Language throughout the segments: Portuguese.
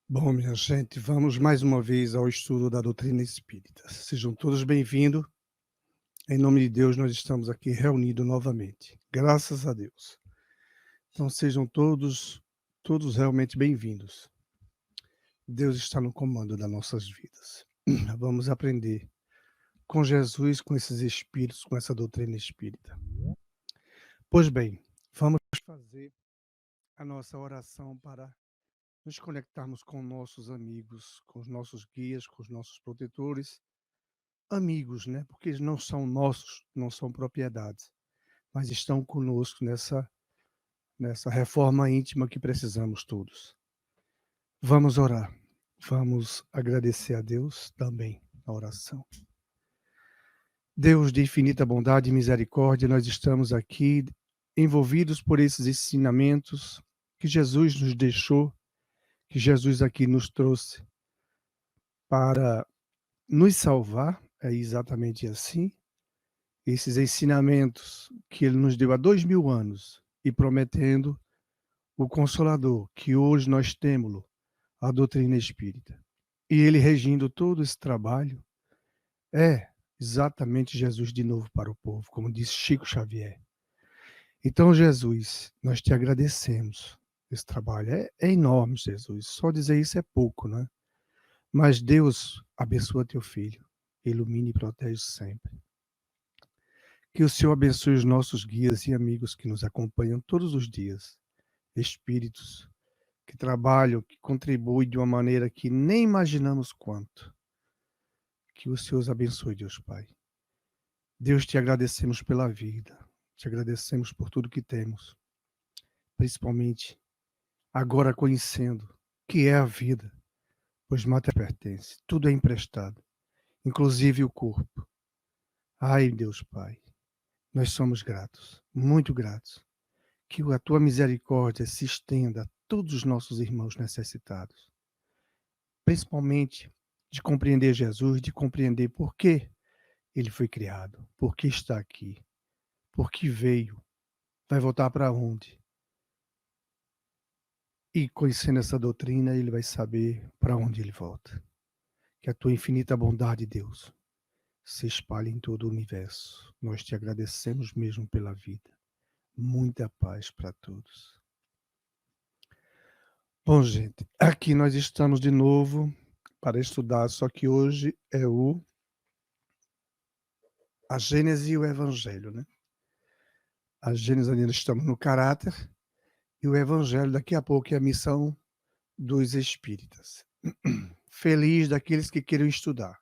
Bom, minha gente, vamos mais uma vez ao estudo da doutrina espírita. Sejam todos bem-vindos. Em nome de Deus, nós estamos aqui reunidos novamente. Graças a Deus. Então, sejam todos realmente bem-vindos. Deus está no comando das nossas vidas. Vamos aprender com Jesus, com esses espíritos, com essa doutrina espírita. Pois bem, vamos fazer a nossa oração para nos conectarmos com nossos amigos, com os nossos guias, com os nossos protetores, amigos, né? Porque eles não são nossos, não são propriedades, mas estão conosco nessa reforma íntima que precisamos todos. Vamos orar. Vamos agradecer a Deus também na oração. Deus de infinita bondade e misericórdia, nós estamos aqui envolvidos por esses ensinamentos que Jesus nos deixou, que Jesus aqui nos trouxe para nos salvar, é exatamente assim. Esses ensinamentos que ele nos deu há 2000 anos e prometendo o Consolador, que hoje nós temos, a doutrina espírita. E ele regindo todo esse trabalho, é exatamente Jesus de novo para o povo, como disse Chico Xavier. Então, Jesus, nós te agradecemos. Esse trabalho é enorme, Jesus. Só dizer isso é pouco, né? Mas Deus abençoa teu filho, ilumine e protege sempre. Que o Senhor abençoe os nossos guias e amigos que nos acompanham todos os dias, espíritos que trabalham, que contribuem de uma maneira que nem imaginamos quanto. Que o Senhor os abençoe, Deus Pai. Deus, te agradecemos pela vida, te agradecemos por tudo que temos, principalmente agora conhecendo que é a vida, pois matéria pertence, tudo é emprestado, inclusive o corpo. Ai, Deus Pai, nós somos gratos, muito gratos. Que a tua misericórdia se estenda a todos os nossos irmãos necessitados, principalmente de compreender Jesus, de compreender por que ele foi criado, por que está aqui, por que veio, vai voltar para onde. E conhecendo essa doutrina, ele vai saber para onde ele volta. Que a tua infinita bondade, Deus, se espalhe em todo o universo. Nós te agradecemos mesmo pela vida. Muita paz para todos. Bom, gente, aqui nós estamos de novo para estudar, só que hoje é a Gênese e o Evangelho, né? A Gênese ainda estamos no caráter e o Evangelho daqui a pouco é a missão dos espíritas. Feliz daqueles que queiram estudar,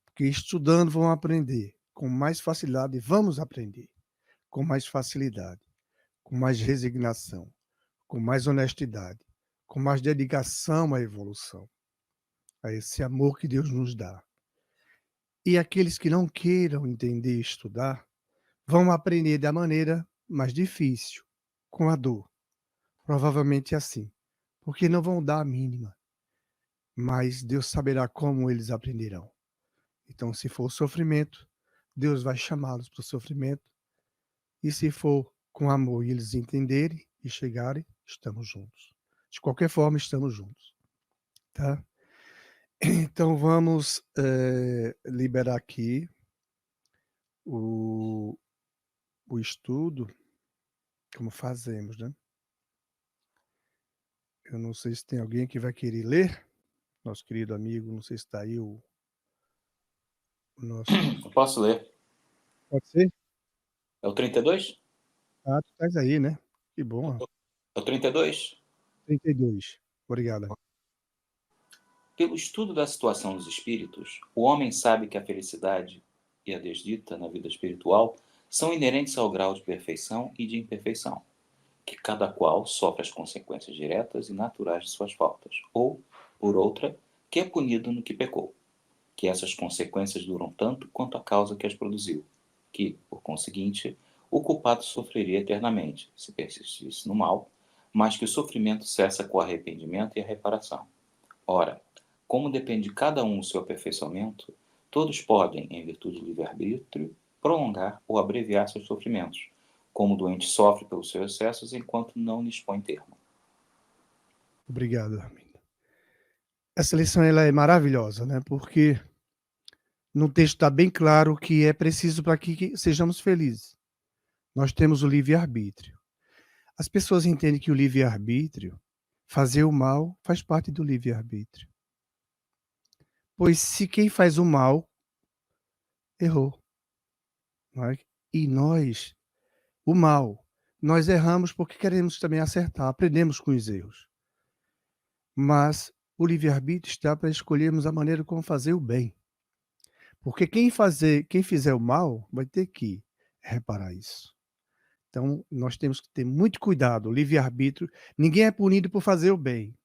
porque estudando vão aprender com mais facilidade, vamos aprender com mais facilidade, com mais resignação, com mais honestidade, com mais dedicação à evolução, a esse amor que Deus nos dá. E aqueles que não queiram entender e estudar, vão aprender da maneira mais difícil, com a dor. Provavelmente assim, porque não vão dar a mínima. Mas Deus saberá como eles aprenderão. Então, se for sofrimento, Deus vai chamá-los para o sofrimento. E se for com amor e eles entenderem e chegarem, estamos juntos. De qualquer forma, estamos juntos. Tá? Então, vamos liberar aqui o estudo, como fazemos, né? Eu não sei se tem alguém que vai querer ler. Nosso querido amigo, não sei se está aí o nosso... Eu posso ler. Pode ser? É o 32? Ah, tu estás aí, né? Que bom. É o 32? 32. Obrigado. Pelo estudo da situação dos espíritos, o homem sabe que a felicidade e a desdita na vida espiritual são inerentes ao grau de perfeição e de imperfeição, que cada qual sofre as consequências diretas e naturais de suas faltas, ou, por outra, que é punido no que pecou, que essas consequências duram tanto quanto a causa que as produziu, que, por conseguinte, o culpado sofreria eternamente, se persistisse no mal, mas que o sofrimento cessa com o arrependimento e a reparação. Ora, como depende de cada um o seu aperfeiçoamento, todos podem, em virtude do livre-arbítrio, prolongar ou abreviar seus sofrimentos, como o doente sofre pelos seus excessos enquanto não lhes põe termo. Obrigado, Armindo. Essa lição ela é maravilhosa, né, porque no texto está bem claro que é preciso para que sejamos felizes. Nós temos o livre-arbítrio. As pessoas entendem que o livre-arbítrio, fazer o mal, faz parte do livre-arbítrio. Pois se quem faz o mal, errou, não é? E nós, o mal, nós erramos porque queremos também acertar, aprendemos com os erros. Mas o livre-arbítrio está para escolhermos a maneira como fazer o bem. Porque quem fizer o mal vai ter que reparar isso. Então, nós temos que ter muito cuidado, o livre-arbítrio, ninguém é punido por fazer o bem,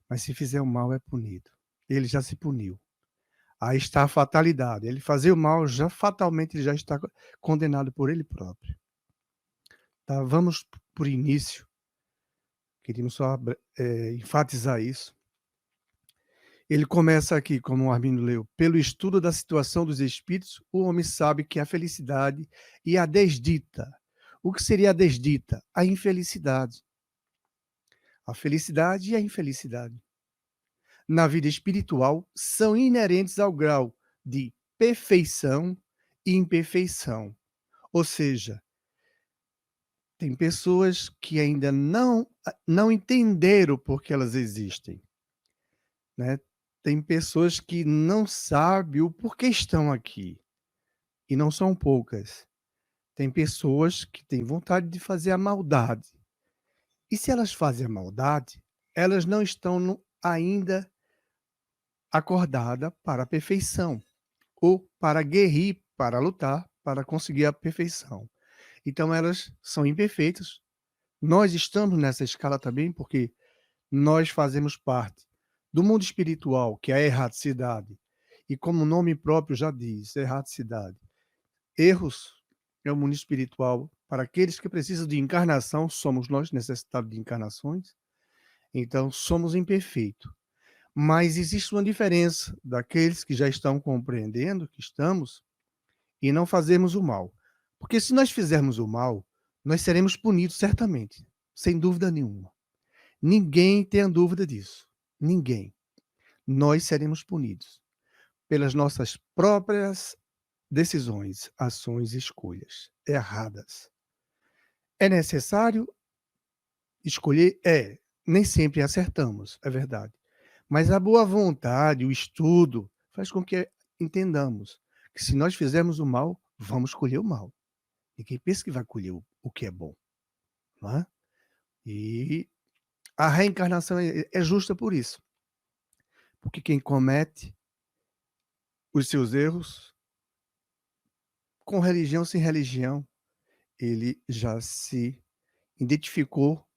mas se fizer o mal é punido. Ele já se puniu. Aí está a fatalidade, ele fazer o mal já fatalmente ele já está condenado por ele próprio. Tá, vamos por início, queríamos só enfatizar isso. Ele começa aqui, como o Armindo leu: "Pelo estudo da situação dos espíritos, o homem sabe que a felicidade e a desdita". O que seria a desdita? A infelicidade. A felicidade e a infelicidade. Na vida espiritual, são inerentes ao grau de perfeição e imperfeição. Ou seja, tem pessoas que ainda não entenderam por que elas existem, né. Tem pessoas que não sabem o porquê estão aqui, e não são poucas. Tem pessoas que têm vontade de fazer a maldade. E se elas fazem a maldade, elas não estão ainda acordada para a perfeição, ou para guerrir, para lutar, para conseguir a perfeição. Então elas são imperfeitas. Nós estamos nessa escala também, porque nós fazemos parte do mundo espiritual, que é a erraticidade. E como o nome próprio já diz, erraticidade. Erros é o mundo espiritual. Para aqueles que precisam de encarnação, somos nós necessitados de encarnações. Então, somos imperfeitos. Mas existe uma diferença daqueles que já estão compreendendo que estamos e não fazermos o mal. Porque se nós fizermos o mal, nós seremos punidos certamente, sem dúvida nenhuma. Ninguém tem a dúvida disso. Ninguém. Nós seremos punidos pelas nossas próprias decisões, ações e escolhas erradas. É necessário escolher? É. Nem sempre acertamos, é verdade. Mas a boa vontade, o estudo, faz com que entendamos que se nós fizermos o mal, vamos colher o mal. Ninguém pensa que vai colher o que é bom, não é? E a reencarnação é justa por isso. Porque quem comete os seus erros, com religião ou sem religião, ele já se identificou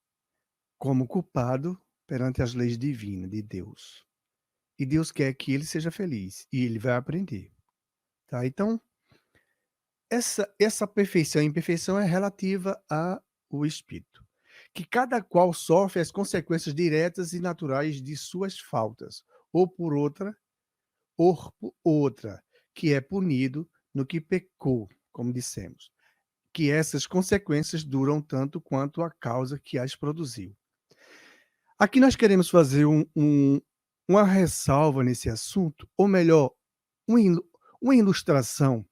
como culpado perante as leis divinas de Deus. E Deus quer que ele seja feliz, e ele vai aprender, tá? Então, essa perfeição e imperfeição é relativa ao espírito, que cada qual sofre as consequências diretas e naturais de suas faltas, ou por outra, que é punido no que pecou, como dissemos, que essas consequências duram tanto quanto a causa que as produziu. Aqui nós queremos fazer uma ressalva nesse assunto, ou melhor, uma ilustração.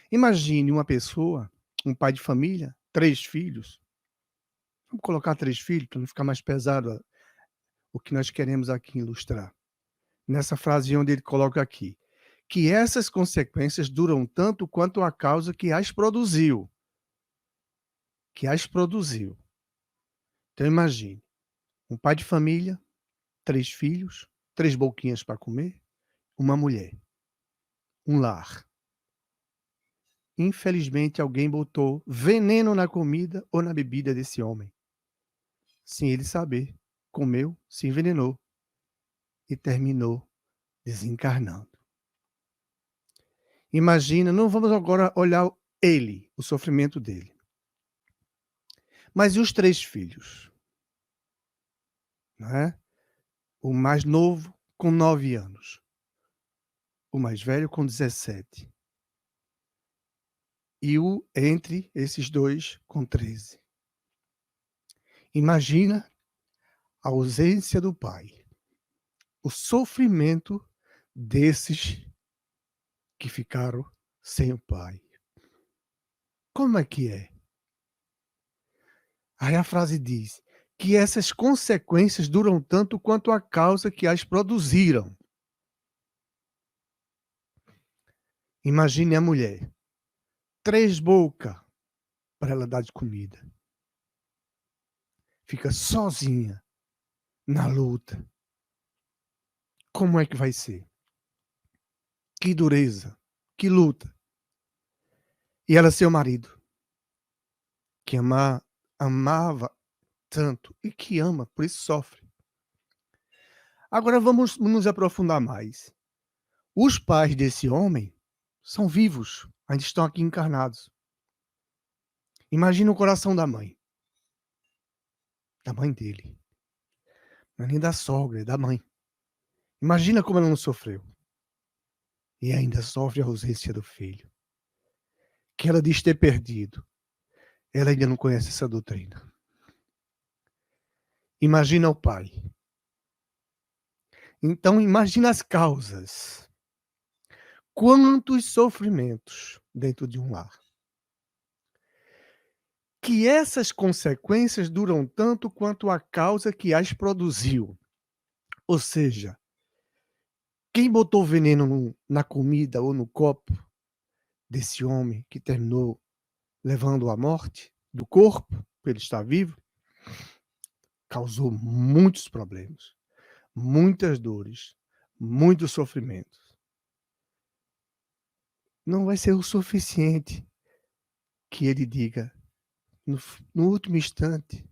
Imagine uma pessoa, um pai de família, 3 filhos. Vamos colocar 3 filhos para não ficar mais pesado o que nós queremos aqui ilustrar. Nessa frase onde ele coloca aqui, que essas consequências duram tanto quanto a causa que as produziu. Que as produziu. Então imagine, um pai de família, 3 filhos, 3 boquinhas para comer, uma mulher, um lar. Infelizmente alguém botou veneno na comida ou na bebida desse homem. Sem ele saber, comeu, se envenenou e terminou desencarnando. Imagina, não vamos agora olhar ele, o sofrimento dele. Mas e os 3 filhos? Não é? O mais novo com 9 anos, o mais velho com 17 e o entre esses 2 com 13. Imagina a ausência do pai, o sofrimento desses que ficaram sem o pai. Como é que é? Aí a frase diz que essas consequências duram tanto quanto a causa que as produziram. Imagine a mulher, 3 bocas para ela dar de comida. Fica sozinha na luta. Como é que vai ser? Que dureza, que luta. E ela, seu marido, que amava tanto e que ama, por isso sofre. Agora vamos nos aprofundar mais. Os pais desse homem são vivos, ainda estão aqui encarnados. Imagina o coração da mãe dele. Não é nem da sogra, é da mãe. Imagina como ela não sofreu. E ainda sofre a ausência do filho. Que ela diz ter perdido. Ela ainda não conhece essa doutrina. Imagina o pai. Então imagina as causas. Quantos sofrimentos dentro de um lar. Que essas consequências duram tanto quanto a causa que as produziu. Ou seja, quem botou veneno na comida ou no copo desse homem que terminou levando à morte do corpo, por ele estar vivo, causou muitos problemas, muitas dores, muitos sofrimentos. Não vai ser o suficiente que ele diga, no último instante,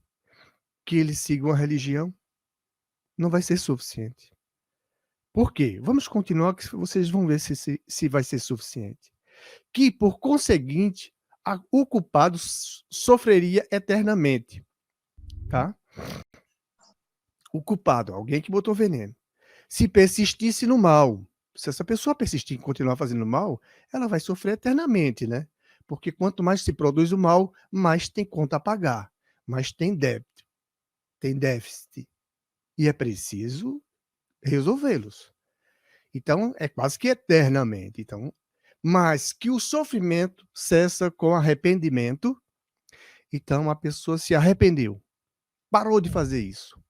que ele siga uma religião. Não vai ser suficiente. Por quê? Vamos continuar que vocês vão ver se vai ser suficiente. Que, por conseguinte, o culpado sofreria eternamente, tá? O culpado, alguém que botou veneno. Se persistisse no mal, se essa pessoa persistir em continuar fazendo mal, ela vai sofrer eternamente, né? Porque quanto mais se produz o mal, mais tem conta a pagar, mais tem débito, tem déficit. E é preciso resolvê-los. Então, é quase que eternamente. Então, mas que o sofrimento cessa com arrependimento. Então, a pessoa se arrependeu, parou de fazer isso,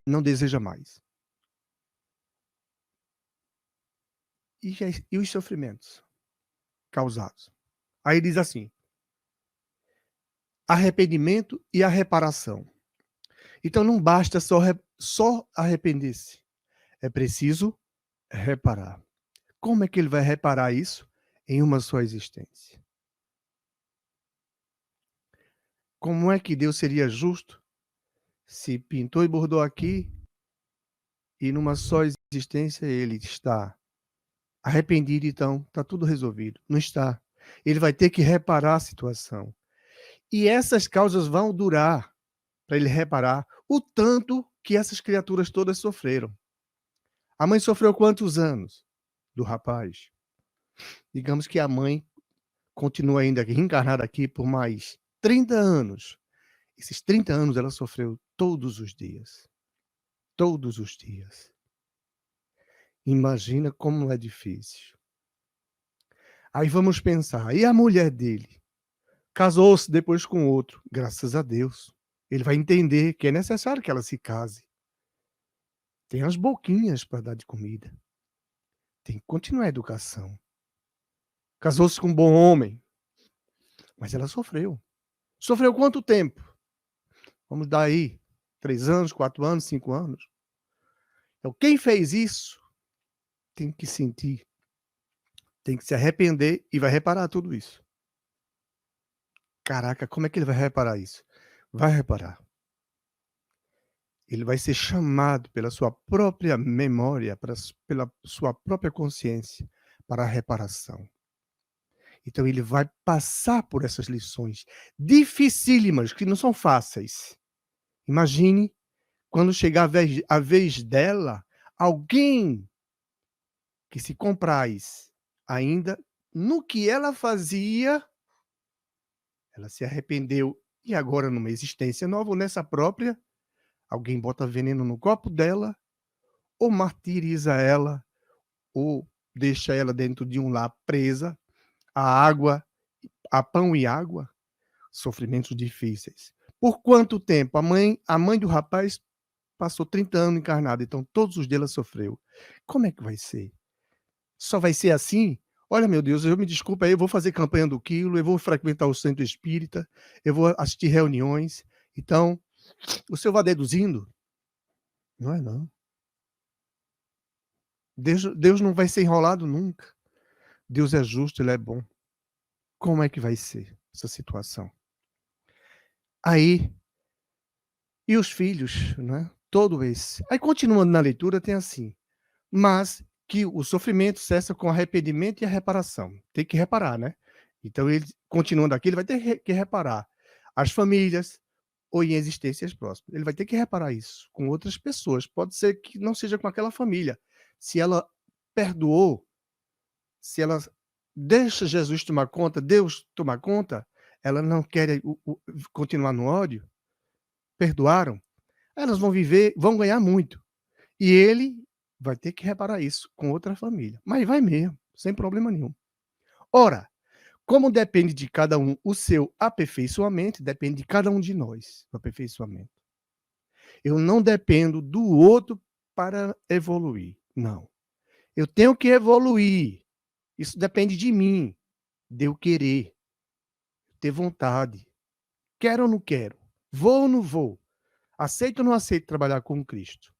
não deseja mais. E os sofrimentos causados? Aí diz assim: arrependimento e a reparação. Então, não basta só arrepender-se, é preciso reparar. Como é que ele vai reparar isso em uma só existência? Como é que Deus seria justo se pintou e bordou aqui e numa só existência ele está arrependido, então está tudo resolvido? Não está. Ele vai ter que reparar a situação. E essas causas vão durar para ele reparar o tanto que essas criaturas todas sofreram. A mãe sofreu quantos anos do rapaz? Digamos que a mãe continua ainda reencarnada aqui por mais 30 anos. Esses 30 anos ela sofreu todos os dias. Todos os dias. Imagina como é difícil. Aí vamos pensar, e a mulher dele? Casou-se depois com outro, graças a Deus. Ele vai entender que é necessário que ela se case. Tem as boquinhas para dar de comida. Tem que continuar a educação. Casou-se com um bom homem, mas ela sofreu. Sofreu quanto tempo? Vamos dar aí 3 anos, 4 anos, 5 anos. Então, quem fez isso tem que sentir, tem que se arrepender e vai reparar tudo isso. Caraca, como é que ele vai reparar isso? Vai reparar. Ele vai ser chamado pela sua própria memória, pela sua própria consciência para a reparação. Então ele vai passar por essas lições dificílimas, que não são fáceis. Imagine quando chegar a vez dela, alguém que se compraz ainda no que ela fazia, ela se arrependeu e agora numa existência nova, ou nessa própria, Alguém bota veneno no copo dela, ou martiriza ela, ou deixa ela dentro de um lar presa, a água, a pão e água, sofrimentos difíceis. Por quanto tempo? A mãe do rapaz passou 30 anos encarnada, então todos os dias ela sofreu. Como é que vai ser? Só vai ser assim? Olha, meu Deus, eu me desculpa aí, eu vou fazer campanha do quilo, eu vou frequentar o centro espírita, eu vou assistir reuniões. Então, o senhor vai deduzindo? Não é não. Deus não vai ser enrolado nunca. Deus é justo, ele é bom. Como é que vai ser essa situação? Aí, e os filhos, né? Todo esse. Aí, continuando na leitura, tem assim: mas que o sofrimento cessa com arrependimento e a reparação. Tem que reparar, né? Então, ele, continuando aqui, ele vai ter que reparar as famílias ou em existências próximas. Ele vai ter que reparar isso com outras pessoas. Pode ser que não seja com aquela família. Se ela perdoou, se ela deixa Jesus tomar conta, Deus tomar conta, ela não quer continuar no ódio, perdoaram, elas vão viver, vão ganhar muito. E ele vai ter que reparar isso com outra família. Mas vai mesmo, sem problema nenhum. Ora, como depende de cada um o seu aperfeiçoamento, depende de cada um de nós o aperfeiçoamento. Eu não dependo do outro para evoluir. Não. Eu tenho que evoluir. Isso depende de mim, de eu querer, ter vontade. Quero ou não quero? Vou ou não vou? Aceito ou não aceito trabalhar com Cristo?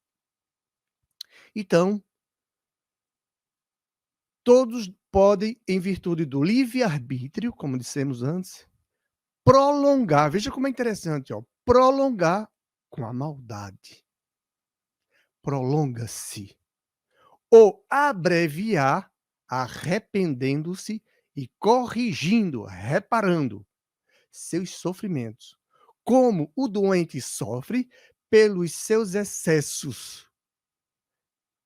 Então, todos podem, em virtude do livre-arbítrio, como dissemos antes, prolongar. Veja como é interessante, ó. Prolongar com a maldade. Prolonga-se. Ou abreviar, arrependendo-se e corrigindo, reparando seus sofrimentos, como o doente sofre pelos seus excessos,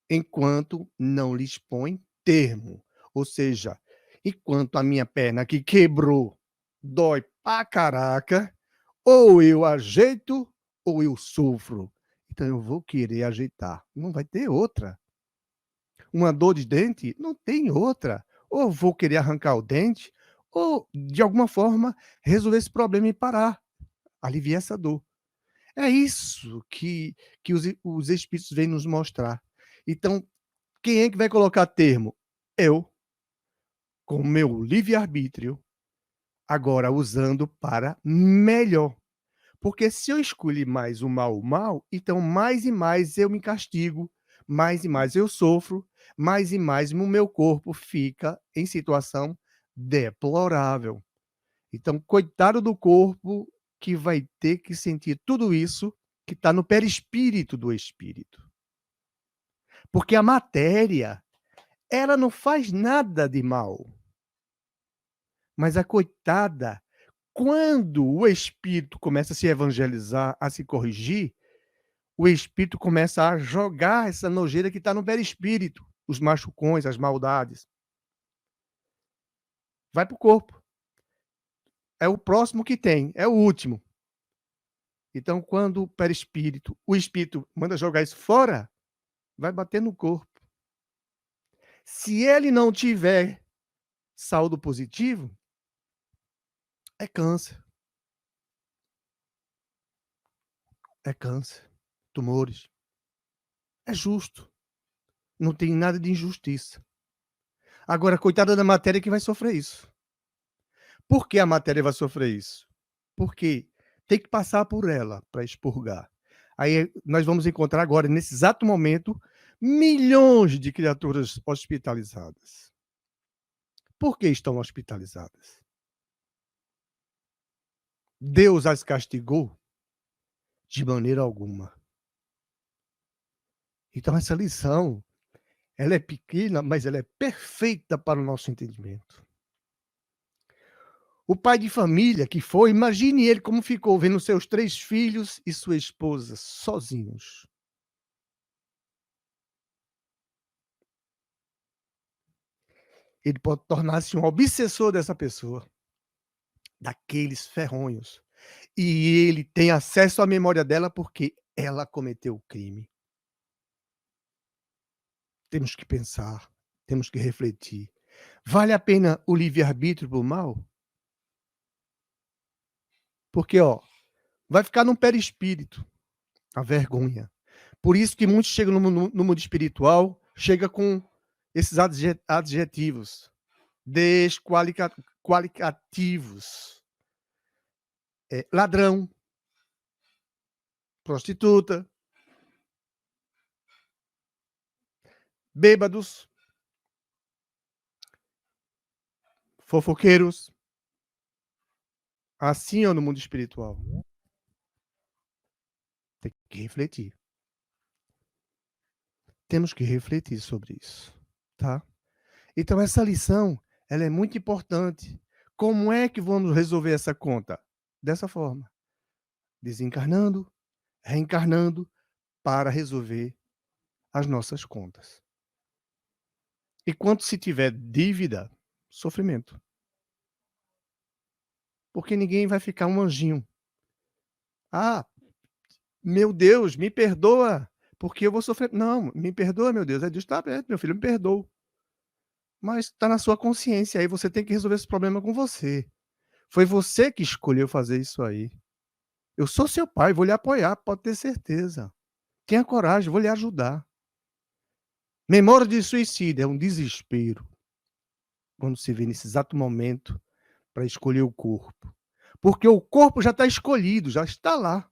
enquanto não lhes põe termo. Ou seja, enquanto a minha perna que quebrou dói pra caraca, ou eu ajeito ou eu sofro. Então eu vou querer ajeitar. Não vai ter outra. Uma dor de dente, não tem outra. Ou vou querer arrancar o dente, ou, de alguma forma, resolver esse problema e parar, aliviar essa dor. É isso que os espíritos vêm nos mostrar. Então, quem é que vai colocar termo? Eu, com o meu livre-arbítrio, agora usando para melhor. Porque se eu escolhi mais o mal, então mais e mais eu me castigo, mais e mais eu sofro, mais e mais o meu corpo fica em situação deplorável. Então, coitado do corpo que vai ter que sentir tudo isso que está no perispírito do espírito. Porque a matéria, ela não faz nada de mal. Mas a coitada, quando o espírito começa a se evangelizar, a se corrigir, o espírito começa a jogar essa nojeira que está no perispírito, os machucões, as maldades. Vai para o corpo. É o próximo que tem, é o último. Então, quando o perispírito, o espírito manda jogar isso fora, vai bater no corpo. Se ele não tiver saldo positivo, é câncer. É câncer, tumores. É justo. Não tem nada de injustiça. Agora, coitada da matéria que vai sofrer isso. Por que a matéria vai sofrer isso? Porque tem que passar por ela para expurgar. Aí nós vamos encontrar agora, nesse exato momento, milhões de criaturas hospitalizadas. Por que estão hospitalizadas? Deus as castigou? De maneira alguma. Então essa lição, ela é pequena, mas ela é perfeita para o nosso entendimento. O pai de família que foi, imagine ele como ficou vendo seus 3 filhos e sua esposa sozinhos. Ele pode tornar-se um obsessor dessa pessoa, daqueles ferronhos. E ele tem acesso à memória dela, porque ela cometeu o crime. Temos que pensar, temos que refletir. Vale a pena o livre-arbítrio para o mal? Porque, ó, vai ficar no perispírito a vergonha. Por isso que muitos chegam no mundo espiritual, chega com esses adjetivos desqualificativos. Ladrão, prostituta, bêbados, fofoqueiros. Assim é no mundo espiritual. Tem que refletir. Temos que refletir sobre isso, tá? Então essa lição, ela é muito importante. Como é que vamos resolver essa conta? Dessa forma, desencarnando, reencarnando para resolver as nossas contas. E quando se tiver dívida, sofrimento. Porque ninguém vai ficar um anjinho. Ah, meu Deus, me perdoa, porque eu vou sofrer. Não, me perdoa, meu Deus. É Deus, tá, meu filho, me perdoa. Mas está na sua consciência, aí você tem que resolver esse problema com você. Foi você que escolheu fazer isso aí. Eu sou seu pai, vou lhe apoiar, pode ter certeza. Tenha coragem, vou lhe ajudar. Memória de suicídio é um desespero quando se vê nesse exato momento para escolher o corpo. Porque o corpo já está escolhido, já está lá.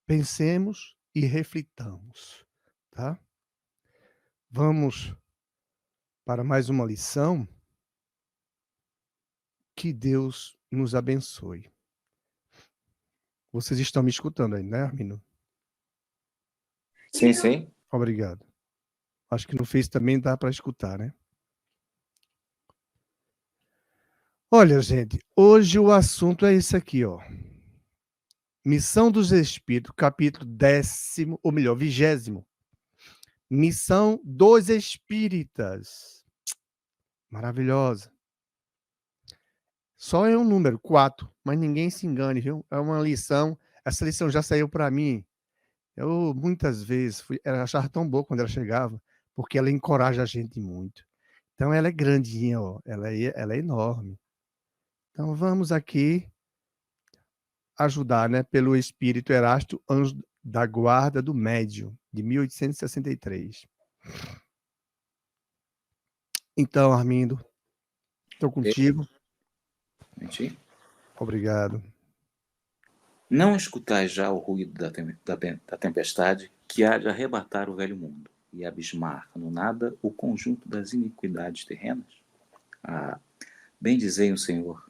Pensemos e reflitamos, tá? Vamos para mais uma lição. Que Deus nos abençoe. Vocês estão me escutando aí, né, Armino? Sim, sim. Obrigado. Acho que no Face também dá para escutar, né? Olha, gente, hoje o assunto é esse aqui, ó. Missão dos Espíritos, capítulo 10º, ou melhor, 20º. Missão dos Espíritas. Maravilhosa. Só é um número, 4, mas ninguém se engane, viu? É uma lição, essa lição já saiu para mim. Eu muitas vezes achava tão boa quando ela chegava, porque ela encoraja a gente muito. Então ela é grandinha, ó, ela é enorme. Então vamos aqui ajudar, né, pelo espírito Erasto, anjo da guarda do médium, de 1863. Então, Armindo, estou contigo. Gente. Obrigado. Não escutais já o ruído da tempestade que há de arrebatar o velho mundo e abismar no nada o conjunto das iniquidades terrenas? Ah, bendizei o Senhor,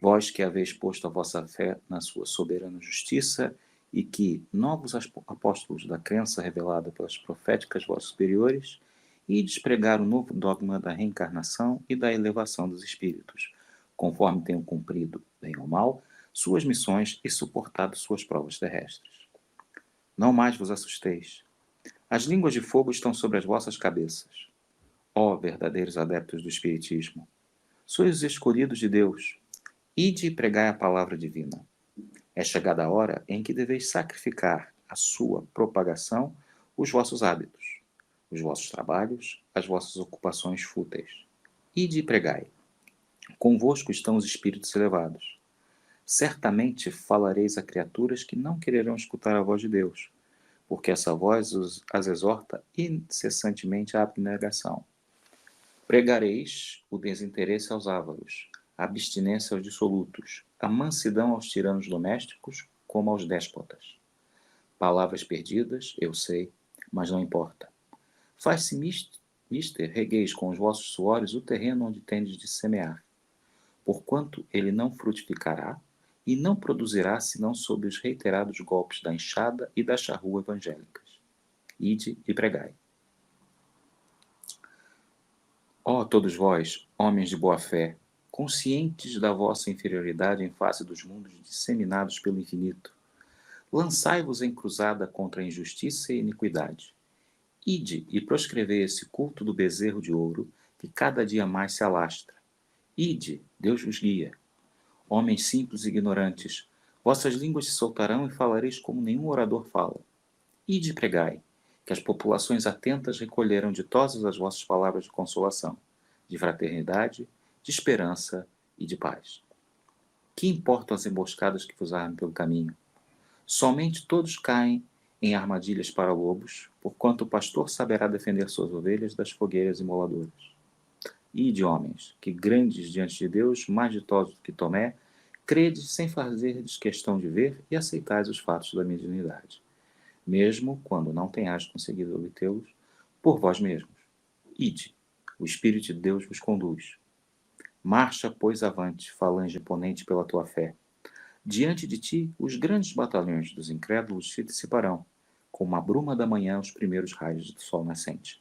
vós que haveis posto a vossa fé na sua soberana justiça e que, novos apóstolos da crença revelada pelas proféticas vossos superiores, e despregar o novo dogma da reencarnação e da elevação dos espíritos, conforme tenham cumprido, bem ou mal, suas missões e suportado suas provas terrestres. Não mais vos assusteis. As línguas de fogo estão sobre as vossas cabeças. Ó verdadeiros adeptos do Espiritismo, sois os escolhidos de Deus. Ide e pregai a palavra divina. É chegada a hora em que deveis sacrificar à sua propagação os vossos hábitos, os vossos trabalhos, as vossas ocupações fúteis. Ide e pregai. Convosco estão os espíritos elevados. Certamente falareis a criaturas que não quererão escutar a voz de Deus, porque essa voz as exorta incessantemente à abnegação. Pregareis o desinteresse aos ávaros, a abstinência aos dissolutos, a mansidão aos tiranos domésticos como aos déspotas. Palavras perdidas, eu sei, mas não importa. Faz-se mister, regueis com os vossos suores o terreno onde tendes de semear, porquanto ele não frutificará e não produzirá senão sob os reiterados golpes da enxada e da charrua evangélicas. Ide e pregai. Ó todos vós, homens de boa fé, conscientes da vossa inferioridade em face dos mundos disseminados pelo infinito, lançai-vos em cruzada contra a injustiça e a iniquidade. Ide e proscrevei esse culto do bezerro de ouro que cada dia mais se alastra. Ide, Deus vos guia. Homens simples e ignorantes, Vossas línguas se soltarão e falareis como nenhum orador fala. Ide e pregai, que as populações atentas recolheram ditosas as vossas palavras de consolação, de fraternidade, de esperança e de paz. Que importam as emboscadas que vos armam pelo caminho? Somente todos caem em armadilhas para lobos, porquanto o pastor saberá defender suas ovelhas das fogueiras imoladoras. Ide, homens, que grandes diante de Deus, mais ditosos do que Tomé, credes sem fazerdes questão de ver e aceitais os fatos da mediunidade, mesmo quando não tenhais conseguido obtê-los por vós mesmos. Ide, o Espírito de Deus vos conduz. Marcha, pois, avante, falange imponente pela tua fé. Diante de ti, os grandes batalhões dos incrédulos se dissiparão, como a bruma da manhã os primeiros raios do sol nascente.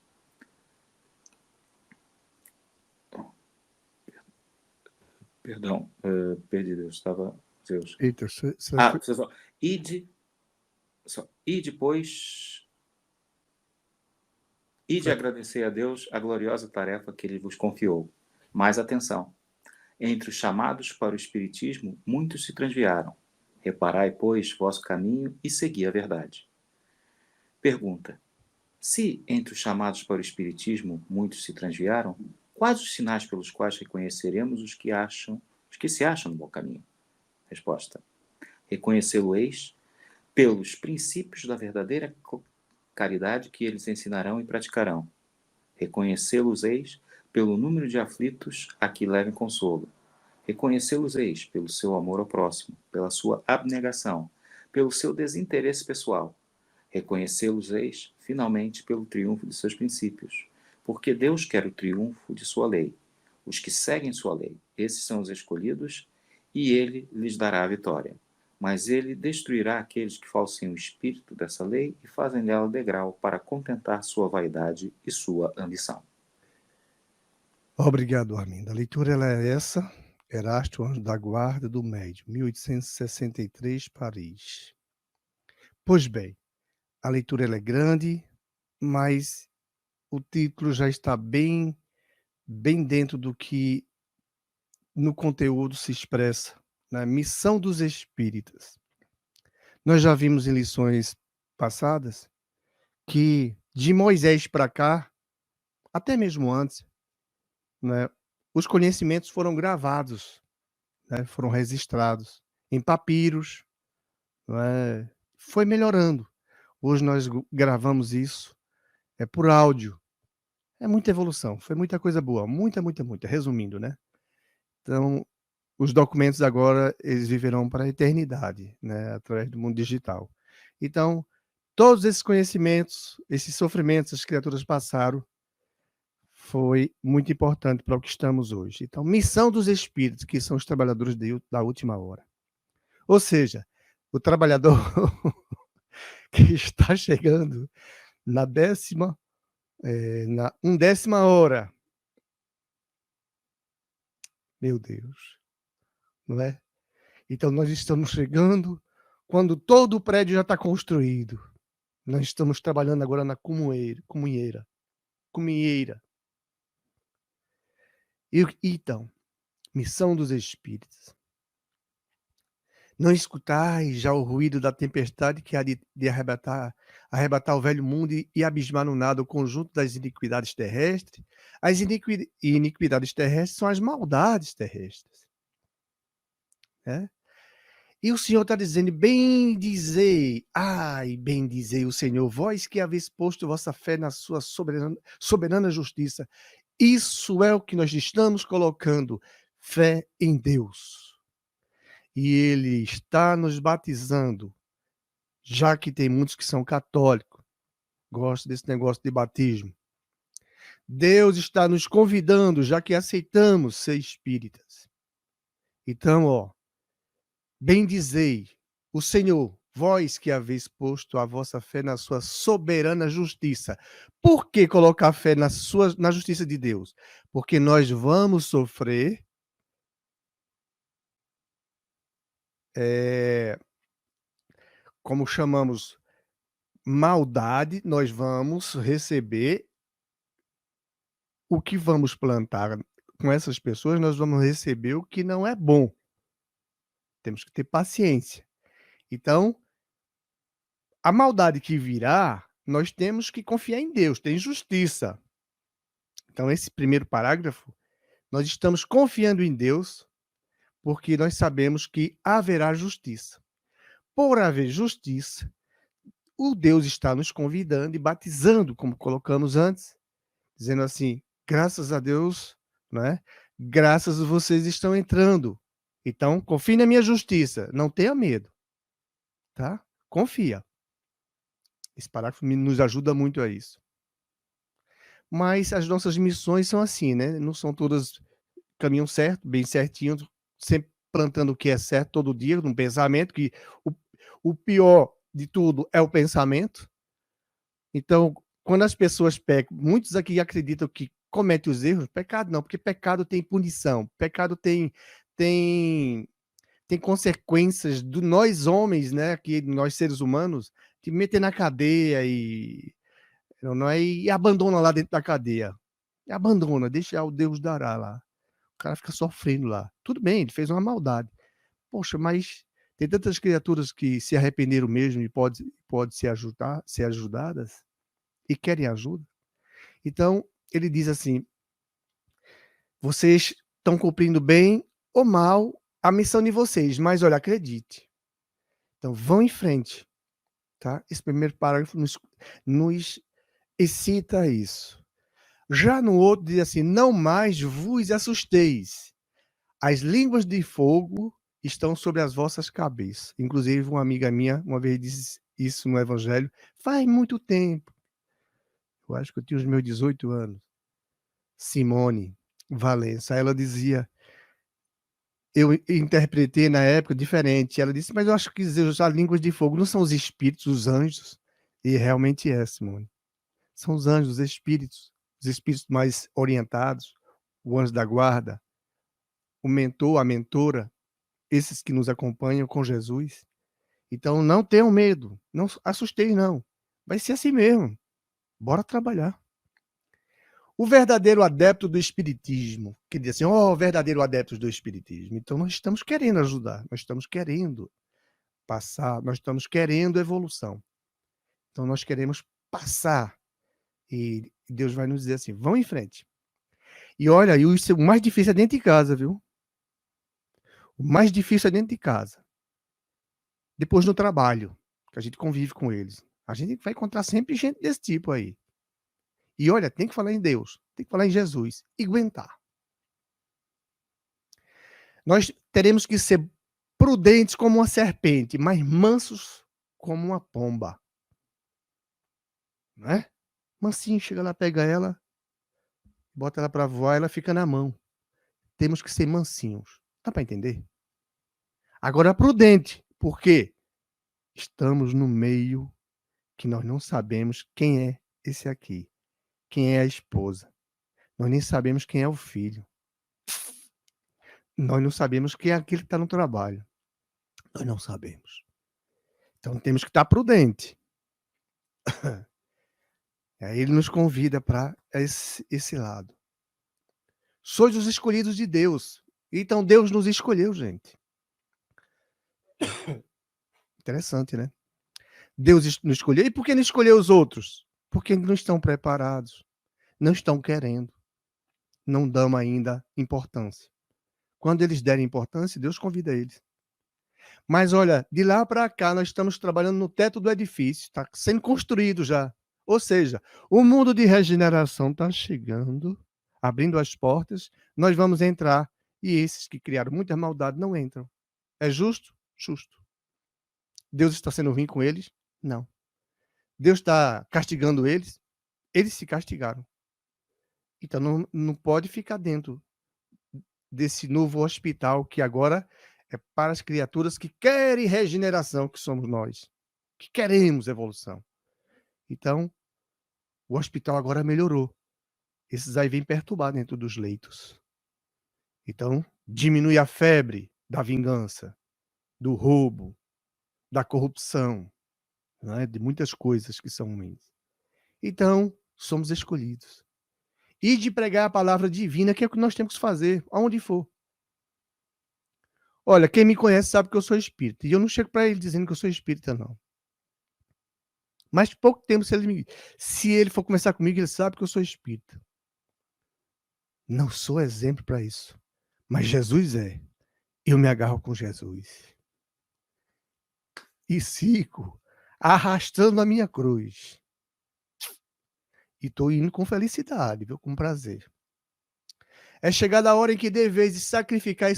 Perdão, perdi Deus, estava Zeus. Eita, Ide, ide, pois, ide agradecer a Deus a gloriosa tarefa que ele vos confiou. Mas atenção, entre os chamados para o Espiritismo, muitos se transviaram. Reparai, pois, vosso caminho e segui a verdade. Pergunta: se entre os chamados para o Espiritismo muitos se transviaram, quais os sinais pelos quais reconheceremos os que se acham no bom caminho? Resposta: reconhecê-lo-eis pelos princípios da verdadeira caridade que eles ensinarão e praticarão. Reconhecê-los-eis pelo número de aflitos a que levem consolo. Reconhecê-los-eis pelo seu amor ao próximo, pela sua abnegação, pelo seu desinteresse pessoal. Reconhecê-los-eis, finalmente, pelo triunfo de seus princípios, porque Deus quer o triunfo de sua lei. Os que seguem sua lei, esses são os escolhidos, e ele lhes dará a vitória. Mas ele destruirá aqueles que falseiam o espírito dessa lei e fazem dela degrau para contentar sua vaidade e sua ambição. Obrigado, Arminda. A leitura ela é essa. Erasto, Anjo da Guarda do Médium, 1863, Paris. Pois bem, a leitura ela é grande, mas o título já está bem dentro do que no conteúdo se expressa, na missão dos espíritas. Nós já vimos em lições passadas que de Moisés para cá, até mesmo antes, né, os conhecimentos foram gravados, né, foram registrados em papiros, né, foi melhorando. Hoje nós gravamos isso por áudio. É muita evolução, foi muita coisa boa, muita. Resumindo, né? Então, os documentos agora eles viverão para a eternidade, né, através do mundo digital. Então, todos esses conhecimentos, esses sofrimentos, as criaturas passaram, foi muito importante para o que estamos hoje. Então, missão dos espíritos, que são os trabalhadores da última hora. Ou seja, o trabalhador que está chegando na undécima hora. Meu Deus, não é? Então, nós estamos chegando quando todo o prédio já está construído. Nós estamos trabalhando agora na comunheira. Então, missão dos espíritos. Não escutai já o ruído da tempestade que há de arrebatar o velho mundo e abismar no nada o conjunto das iniquidades terrestres. As iniquidades terrestres são as maldades terrestres. Né? E o Senhor está dizendo, bendizei o Senhor, vós que haveis posto vossa fé na sua soberana justiça. Isso é o que nós estamos colocando, fé em Deus. E Ele está nos batizando, já que tem muitos que são católicos, gostam desse negócio de batismo. Deus está nos convidando, já que aceitamos ser espíritas. Então, bendizei o Senhor, vós que haveis posto a vossa fé na sua soberana justiça. Por que colocar fé na justiça de Deus? Porque nós vamos sofrer como chamamos maldade, nós vamos receber o que vamos plantar com essas pessoas, nós vamos receber o que não é bom. Temos que ter paciência. Então, a maldade que virá, nós temos que confiar em Deus, tem justiça. Então, esse primeiro parágrafo, nós estamos confiando em Deus, porque nós sabemos que haverá justiça. Por haver justiça, o Deus está nos convidando e batizando, como colocamos antes, dizendo assim: graças a Deus, né? Graças a vocês estão entrando. Então, confie na minha justiça, não tenha medo, tá? Confia. Esse parágrafo nos ajuda muito a isso. Mas as nossas missões são assim, né? Não são todas caminham certo, bem certinho, sempre plantando o que é certo todo dia, num pensamento que o, o pior de tudo é o pensamento. Então, quando as pessoas pecam, muitos aqui acreditam que cometem os erros, pecado não, porque pecado tem punição, pecado tem tem consequências do nós homens, né, que nós seres humanos, que meter na cadeia não é, e abandona lá dentro da cadeia. E abandona, deixa o Deus dará lá. O cara fica sofrendo lá. Tudo bem, ele fez uma maldade. Poxa, mas tem tantas criaturas que se arrependeram mesmo e pode ser ajudadas e querem ajuda. Então, ele diz assim: vocês estão cumprindo bem ou mal a missão de vocês, mas olha, acredite. Então, vão em frente, tá? Esse primeiro parágrafo nos excita isso. Já no outro diz assim: não mais vos assusteis. As línguas de fogo estão sobre as vossas cabeças. Inclusive, uma amiga minha uma vez disse isso no Evangelho, faz muito tempo. Eu acho que eu tinha os meus 18 anos. Simone Valença, ela dizia, eu interpretei na época diferente. Ela disse, mas eu acho que as línguas de fogo não são os espíritos, os anjos. E realmente é, Simone. São os anjos, os espíritos mais orientados, o anjo da guarda, o mentor, a mentora, esses que nos acompanham com Jesus. Então, não tenham medo, não assustei não. Vai ser assim mesmo. Bora trabalhar. O verdadeiro adepto do espiritismo, que diz assim, verdadeiro adepto do espiritismo. Então, nós estamos querendo ajudar, nós estamos querendo passar, nós estamos querendo evolução. Então, nós queremos passar. E Deus vai nos dizer assim, vão em frente. E olha, o mais difícil é dentro de casa, viu? O mais difícil é dentro de casa. Depois no trabalho, que a gente convive com eles. A gente vai encontrar sempre gente desse tipo aí. E olha, tem que falar em Deus, tem que falar em Jesus e aguentar. Nós teremos que ser prudentes como uma serpente, mas mansos como uma pomba. Não é? Mansinho, chega lá, pega ela, bota ela para voar, ela fica na mão. Temos que ser mansinhos. Dá para entender? Agora, prudente, porque estamos no meio que nós não sabemos quem é esse aqui, quem é a esposa. Nós nem sabemos quem é o filho. Nós não sabemos quem é aquele que está no trabalho. Nós não sabemos. Então temos que estar prudente. Aí ele nos convida para esse lado. Sois os escolhidos de Deus. Então Deus nos escolheu, gente. Interessante, né? Deus nos escolheu. E por que não escolheu os outros? Porque não estão preparados. Não estão querendo. Não dão ainda importância. Quando eles derem importância, Deus convida eles. Mas olha, de lá para cá nós estamos trabalhando no teto do edifício, está sendo construído já. Ou seja, o mundo de regeneração está chegando, abrindo as portas, nós vamos entrar e esses que criaram muita maldade não entram. É justo? Justo. Deus está sendo ruim com eles? Não. Deus está castigando eles? Eles se castigaram. Então não pode ficar dentro desse novo hospital que agora é para as criaturas que querem regeneração, que somos nós, que queremos evolução. Então, o hospital agora melhorou. Esses aí vêm perturbar dentro dos leitos. Então, diminui a febre da vingança, do roubo, da corrupção, né, de muitas coisas que são ruins. Então, somos escolhidos. E de pregar a palavra divina, que é o que nós temos que fazer, aonde for. Olha, quem me conhece sabe que eu sou espírita, e eu não chego para ele dizendo que eu sou espírita não. Mas pouco tempo se ele for conversar comigo, ele sabe que eu sou espírita. Não sou exemplo para isso, mas Jesus é. Eu me agarro com Jesus. E sigo arrastando a minha cruz. E estou indo com felicidade, viu, com prazer. É chegada a hora em que deveis sacrificar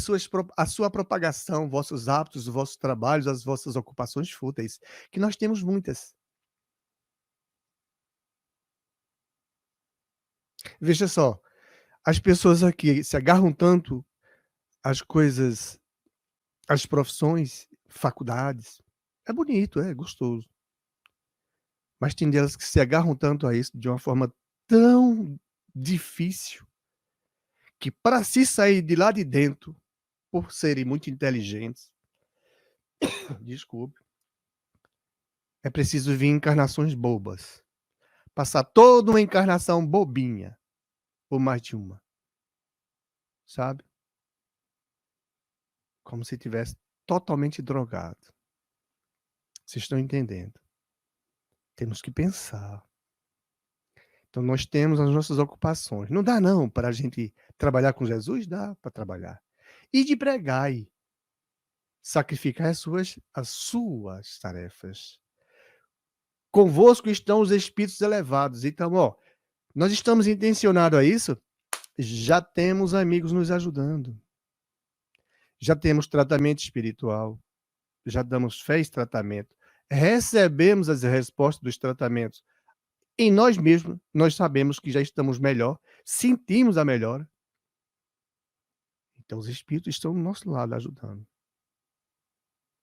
a sua propagação, vossos hábitos, os vossos trabalhos, as vossas ocupações fúteis, que nós temos muitas. Veja só, as pessoas aqui se agarram tanto às coisas, às profissões, faculdades. É bonito, é gostoso. Mas tem delas que se agarram tanto a isso de uma forma tão difícil, que para se sair de lá de dentro, por serem muito inteligentes, desculpe, é preciso vir encarnações bobas. Passar toda uma encarnação bobinha, ou mais de uma, sabe? Como se tivesse totalmente drogado. Vocês estão entendendo? Temos que pensar. Então nós temos as nossas ocupações. Não dá não para a gente trabalhar com Jesus? Dá para trabalhar. E de pregar e sacrificar as suas tarefas. Convosco estão os espíritos elevados. Então, ó, nós estamos intencionados a isso? Já temos amigos nos ajudando. Já temos tratamento espiritual. Já damos fé e tratamento. Recebemos as respostas dos tratamentos. Em nós mesmos, nós sabemos que já estamos melhor, sentimos a melhora. Então, os espíritos estão do nosso lado ajudando.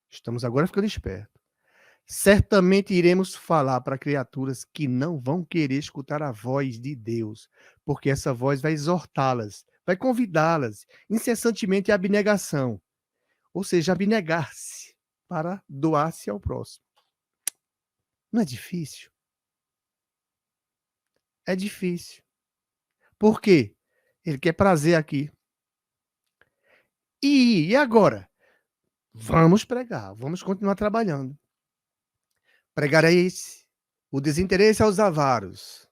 Estamos agora ficando espertos. Certamente iremos falar para criaturas que não vão querer escutar a voz de Deus, porque essa voz vai exortá-las, vai convidá-las incessantemente à abnegação, ou seja, abnegar-se para doar-se ao próximo. Não é difícil? É difícil. Por quê? Ele quer prazer aqui. E agora? Vamos pregar, vamos continuar trabalhando. Pregar é esse, o desinteresse aos avaros,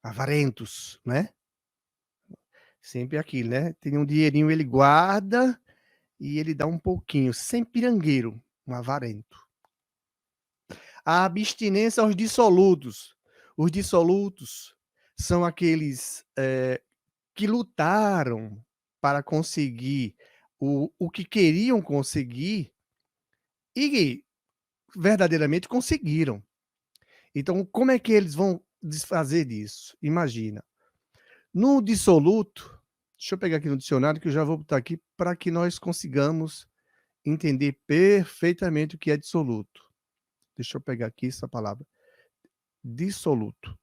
avarentos, né? Sempre aquilo, né? Tem um dinheirinho, ele guarda e ele dá um pouquinho, sem pirangueiro, um avarento. A abstinência aos dissolutos. Os dissolutos são aqueles que lutaram para conseguir o que queriam conseguir e verdadeiramente conseguiram. Então, como é que eles vão desfazer disso? Imagina, no dissoluto, deixa eu pegar aqui no dicionário que eu já vou botar aqui para que nós consigamos entender perfeitamente o que é dissoluto. Deixa eu pegar aqui essa palavra. Dissoluto.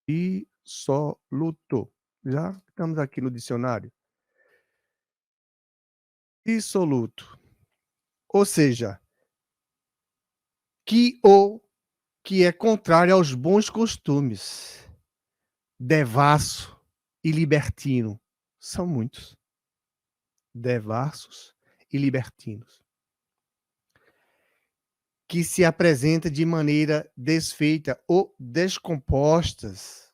Dissoluto. Já estamos aqui no dicionário. Dissoluto. Ou seja, que é contrário aos bons costumes. Devasso e libertino. São muitos. Devassos e libertinos. Que se apresenta de maneira desfeita ou descompostas.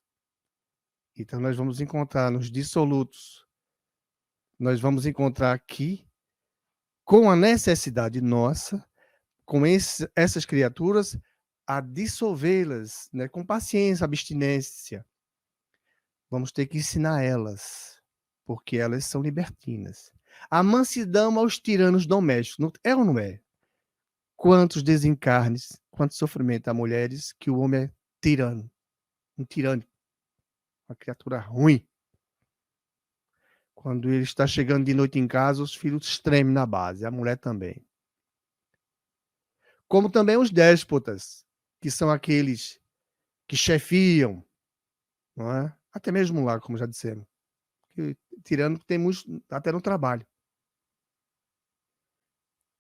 Então, nós vamos encontrar nos dissolutos. Nós vamos encontrar aqui, com a necessidade nossa, com essas criaturas, a dissolvê-las, né, com paciência, abstinência. Vamos ter que ensinar elas, porque elas são libertinas. A mansidão aos tiranos domésticos. É ou não é? Quantos desencarnes, quanto sofrimento a mulheres que o homem é tirano, um tirânico, uma criatura ruim. Quando ele está chegando de noite em casa, os filhos tremem na base, a mulher também. Como também os déspotas, que são aqueles que chefiam, não é? Até mesmo lá, como já dissemos. Que tirano tem muitos até no trabalho.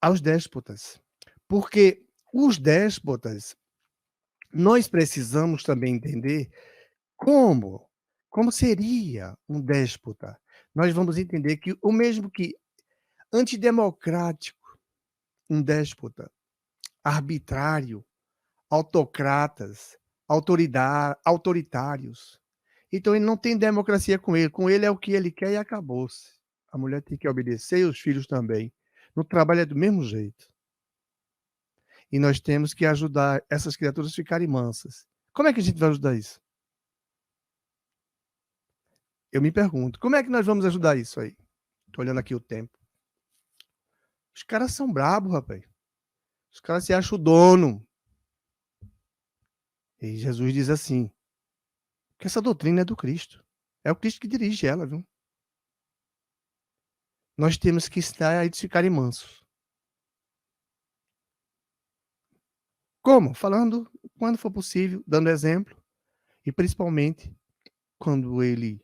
Aos déspotas. Porque os déspotas, nós precisamos também entender como seria um déspota. Nós vamos entender que o mesmo que antidemocrático, um déspota, arbitrário, autocratas, autoritários. Então ele não tem democracia com ele é o que ele quer e acabou-se. A mulher tem que obedecer e os filhos também. No trabalho é do mesmo jeito. E nós temos que ajudar essas criaturas a ficarem mansas. Como é que a gente vai ajudar isso? Eu me pergunto, como é que nós vamos ajudar isso aí? Tô olhando aqui o tempo. Os caras são brabos, rapaz. Os caras se acham o dono. E Jesus diz assim, que essa doutrina é do Cristo. É o Cristo que dirige ela, viu? Nós temos que ensinar a eles ficarem mansos. Como? Falando quando for possível, dando exemplo. E principalmente, quando ele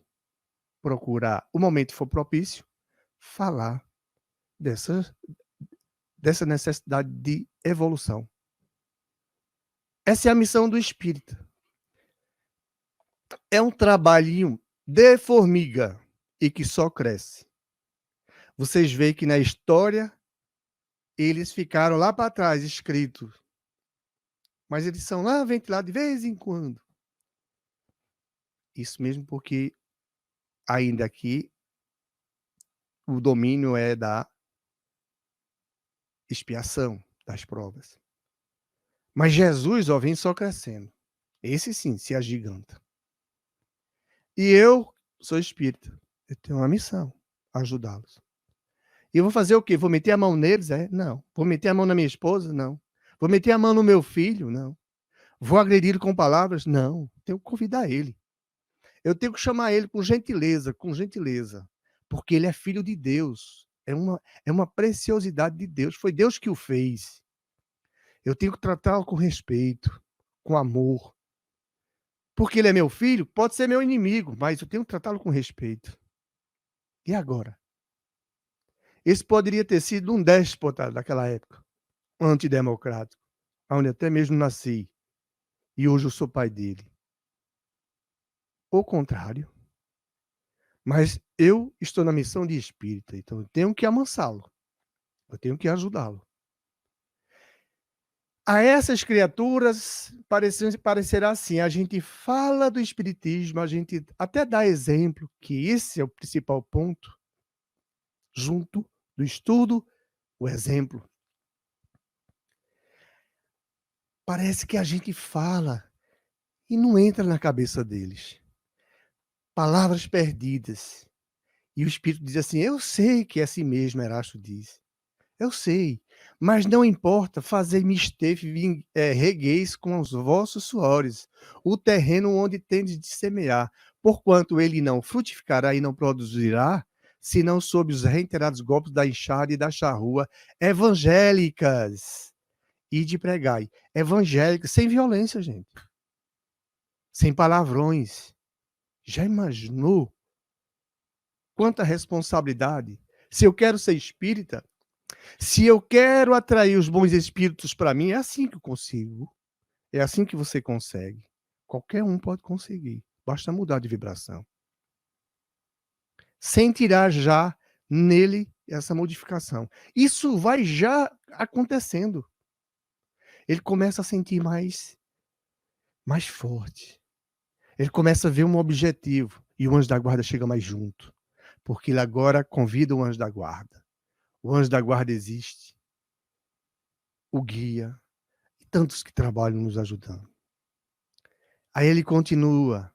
procurar, o momento for propício, falar dessa necessidade de evolução. Essa é a missão do espírita. É um trabalhinho de formiga e que só cresce. Vocês veem que na história eles ficaram lá para trás escritos, mas eles são lá ventilados de vez em quando. Isso mesmo porque ainda aqui o domínio é da expiação, das provas. Mas Jesus, ó, vem só crescendo. Esse sim se agiganta. E eu sou espírita. Eu tenho uma missão, ajudá-los. E eu vou fazer o quê? Vou meter a mão neles? Não. Vou meter a mão na minha esposa? Não. Vou meter a mão no meu filho? Não. Vou agredir com palavras? Não. Tenho que convidar ele. Eu tenho que chamar ele com gentileza, porque ele é filho de Deus. É uma preciosidade de Deus. Foi Deus que o fez. Eu tenho que tratá-lo com respeito, com amor. Porque ele é meu filho, pode ser meu inimigo, mas eu tenho que tratá-lo com respeito. E agora? Esse poderia ter sido um déspota daquela época, antidemocrático, onde até mesmo nasci, e hoje eu sou pai dele. O contrário. Mas eu estou na missão de espírita, então eu tenho que amansá-lo, eu tenho que ajudá-lo. A essas criaturas parecerá assim, a gente fala do espiritismo, a gente até dá exemplo, que esse é o principal ponto, junto do estudo, o exemplo. Parece que a gente fala e não entra na cabeça deles. Palavras perdidas. E o Espírito diz assim, eu sei que é assim mesmo, Erasto diz. Eu sei, mas não importa, fazer-me esteve regueis com os vossos suores, o terreno onde tendes de semear, porquanto ele não frutificará e não produzirá, senão sob os reiterados golpes da enxada e da charrua evangélicas. E de pregai. Evangélicas, sem violência, gente. Sem palavrões. Já imaginou quanta responsabilidade? Se eu quero ser espírita, se eu quero atrair os bons espíritos para mim, é assim que eu consigo. É assim que você consegue. Qualquer um pode conseguir. Basta mudar de vibração. Sem tirar já nele essa modificação. Isso vai já acontecendo. Ele começa a sentir mais forte. Ele começa a ver um objetivo. E o anjo da guarda chega mais junto. Porque ele agora convida o anjo da guarda. O anjo da guarda existe. O guia. E tantos que trabalham nos ajudando. Aí ele continua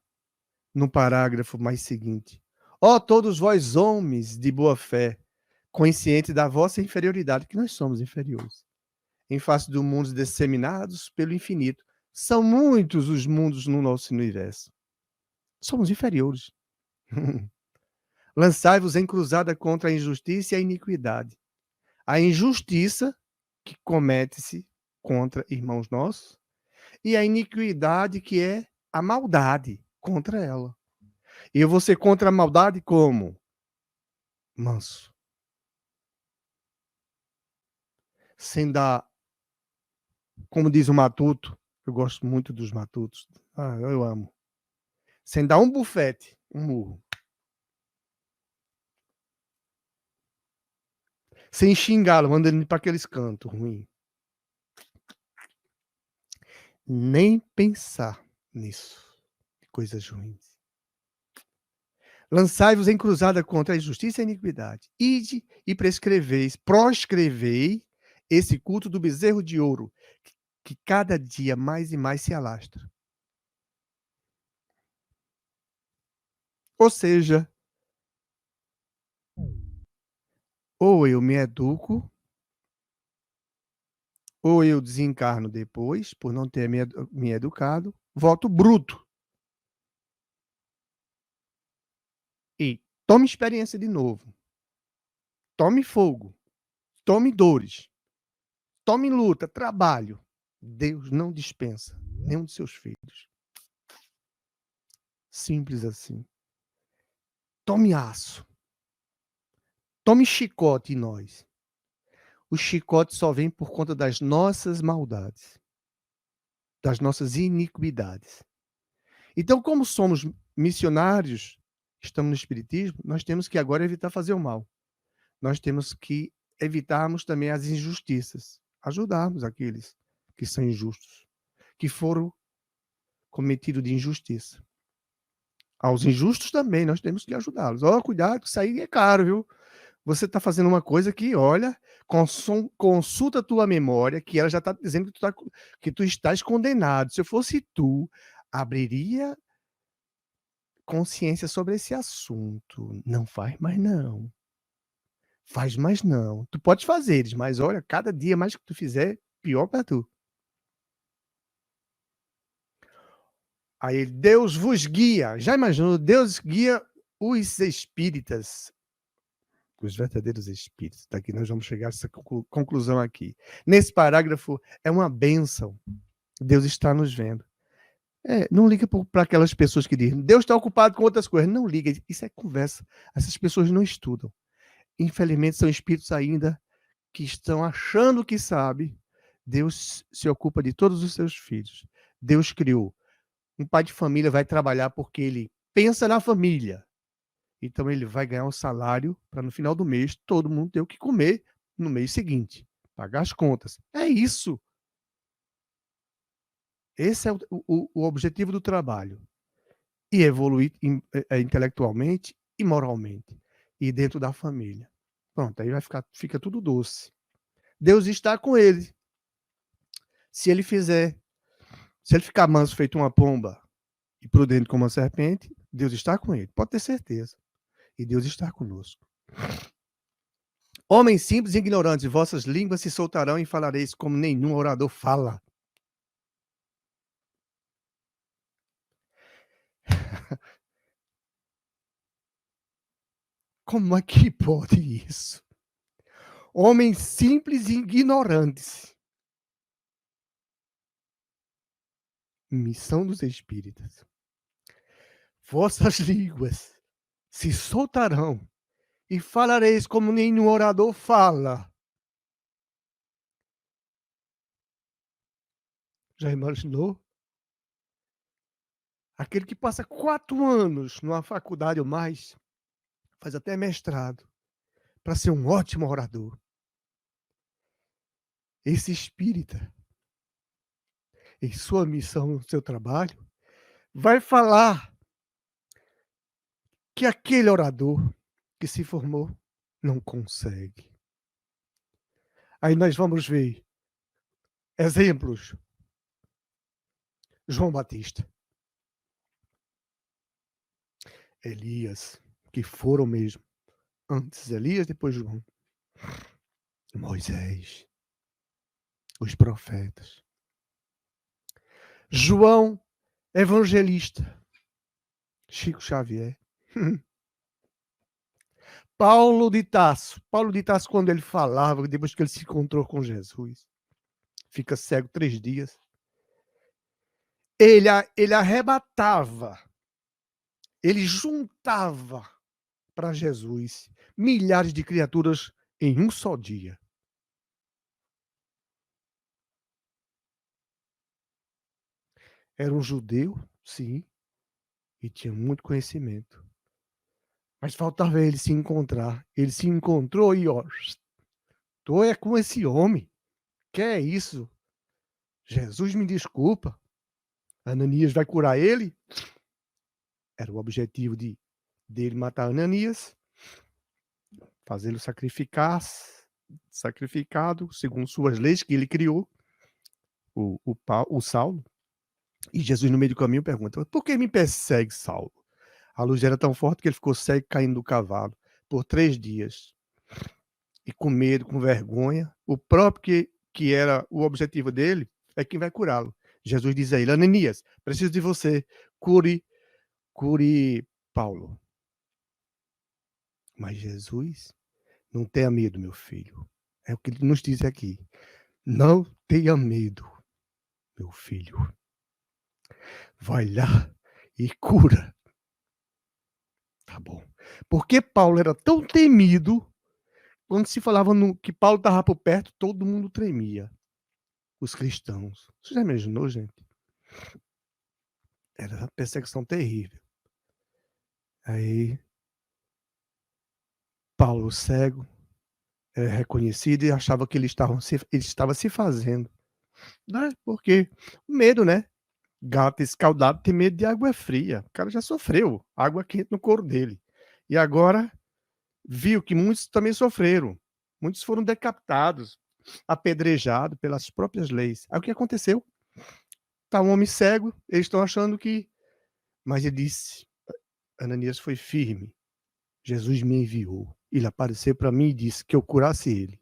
no parágrafo mais seguinte. Ó, todos vós homens de boa fé, conscientes da vossa inferioridade, que nós somos inferiores, em face dos mundos disseminados pelo infinito. São muitos os mundos no nosso universo. Somos inferiores. Lançai-vos em cruzada contra a injustiça e a iniquidade. A injustiça que comete-se contra irmãos nossos e a iniquidade que é a maldade contra ela. E eu vou ser contra a maldade como? Manso. Sem dar, como diz o Matuto, eu gosto muito dos Matutos, eu amo. Sem dar um bufete, um murro. sem xingá-lo, mandando ele para aqueles cantos ruins. Nem pensar nisso, coisas ruins. Lançai-vos em cruzada contra a injustiça e a iniquidade. Ide e proscrevei esse culto do bezerro de ouro, que cada dia mais e mais se alastra. Ou seja, ou eu me educo, ou eu desencarno depois, por não ter me educado, volto bruto. E tome experiência de novo. Tome fogo. Tome dores. Tome luta, trabalho. Deus não dispensa nenhum dos seus filhos. Simples assim. Tome aço. Tome chicote em nós. O chicote só vem por conta das nossas maldades, das nossas iniquidades. Então, como somos missionários, estamos no Espiritismo, nós temos que agora evitar fazer o mal. Nós temos que evitarmos também as injustiças, ajudarmos aqueles que são injustos, que foram cometidos de injustiça. Aos injustos também nós temos que ajudá-los. Ó, cuidado, isso aí é caro, viu? Você está fazendo uma coisa que, olha, consulta a tua memória, que ela já está dizendo que tu estás condenado. Se eu fosse tu, abriria consciência sobre esse assunto. Não faz mais não. Faz mais não. Tu pode fazer, mas olha, cada dia mais que tu fizer, pior para tu. Aí Deus vos guia. Já imaginou? Deus guia os espíritas, os verdadeiros espíritos. Daqui nós vamos chegar a essa conclusão aqui. Nesse parágrafo é uma bênção. Deus está nos vendo. Não liga para aquelas pessoas que dizem, Deus está ocupado com outras coisas. Não liga, isso é conversa. Essas pessoas não estudam. Infelizmente, são espíritos ainda que estão achando que sabe. Deus se ocupa de todos os seus filhos. Deus criou. Um pai de família vai trabalhar porque ele pensa na família. Então, ele vai ganhar um salário para, no final do mês, todo mundo ter o que comer no mês seguinte. Pagar as contas. É isso. Esse é o objetivo do trabalho. E evoluir intelectualmente e moralmente. E dentro da família. Pronto, aí fica tudo doce. Deus está com ele. Se ele ficar manso feito uma pomba e prudente como uma serpente, Deus está com ele. Pode ter certeza. E Deus está conosco. Homens simples e ignorantes, vossas línguas se soltarão e falareis como nenhum orador fala. Como é que pode isso? Homens simples e ignorantes. Missão dos espíritas. Vossas línguas se soltarão e falareis como nenhum orador fala. Já imaginou? Aquele que passa 4 anos numa faculdade ou mais, faz até mestrado, para ser um ótimo orador. Esse espírita, em sua missão, no seu trabalho, vai falar que aquele orador que se formou não consegue. Aí nós vamos ver exemplos. João Batista, Elias, que foram mesmo. Antes Elias, depois João. Moisés, os profetas. João Evangelista, Chico Xavier. Paulo de Tarso, quando ele falava, depois que ele se encontrou com Jesus, fica cego 3 dias. Ele arrebatava, ele juntava para Jesus milhares de criaturas em um só dia. Era um judeu, sim, e tinha muito conhecimento. Mas faltava ele se encontrar. Ele se encontrou e, ó, Tô é com esse homem. Que é isso? Jesus me desculpa. Ananias vai curar ele? Era o objetivo dele matar Ananias, fazê-lo sacrificado, segundo suas leis que ele criou, o Saulo. E Jesus, no meio do caminho, pergunta: por que me persegue, Saulo? A luz era tão forte que ele ficou cego, caindo do cavalo, por 3 dias. E com medo, com vergonha, o próprio que era o objetivo dele, é quem vai curá-lo. Jesus diz a ele: Ananias, preciso de você, cure Paulo. Mas Jesus, não tenha medo, meu filho. É o que ele nos diz aqui. Não tenha medo, meu filho. Vai lá e cura. Tá bom. Porque Paulo era tão temido, quando se falava que Paulo estava por perto, todo mundo tremia. Os cristãos. Você já imaginou, gente? Era uma perseguição terrível. Aí, Paulo, cego, é reconhecido e achava que ele estava se fazendo. Né? Porque o medo, né? Gato escaldado tem medo de água fria. O cara já sofreu água quente no couro dele. E agora viu que muitos também sofreram. Muitos foram decapitados, apedrejados pelas próprias leis. Aí o que aconteceu? Está um homem cego, eles estão achando que... Mas ele disse, Ananias foi firme. Jesus me enviou. Ele apareceu para mim e disse que eu curasse ele.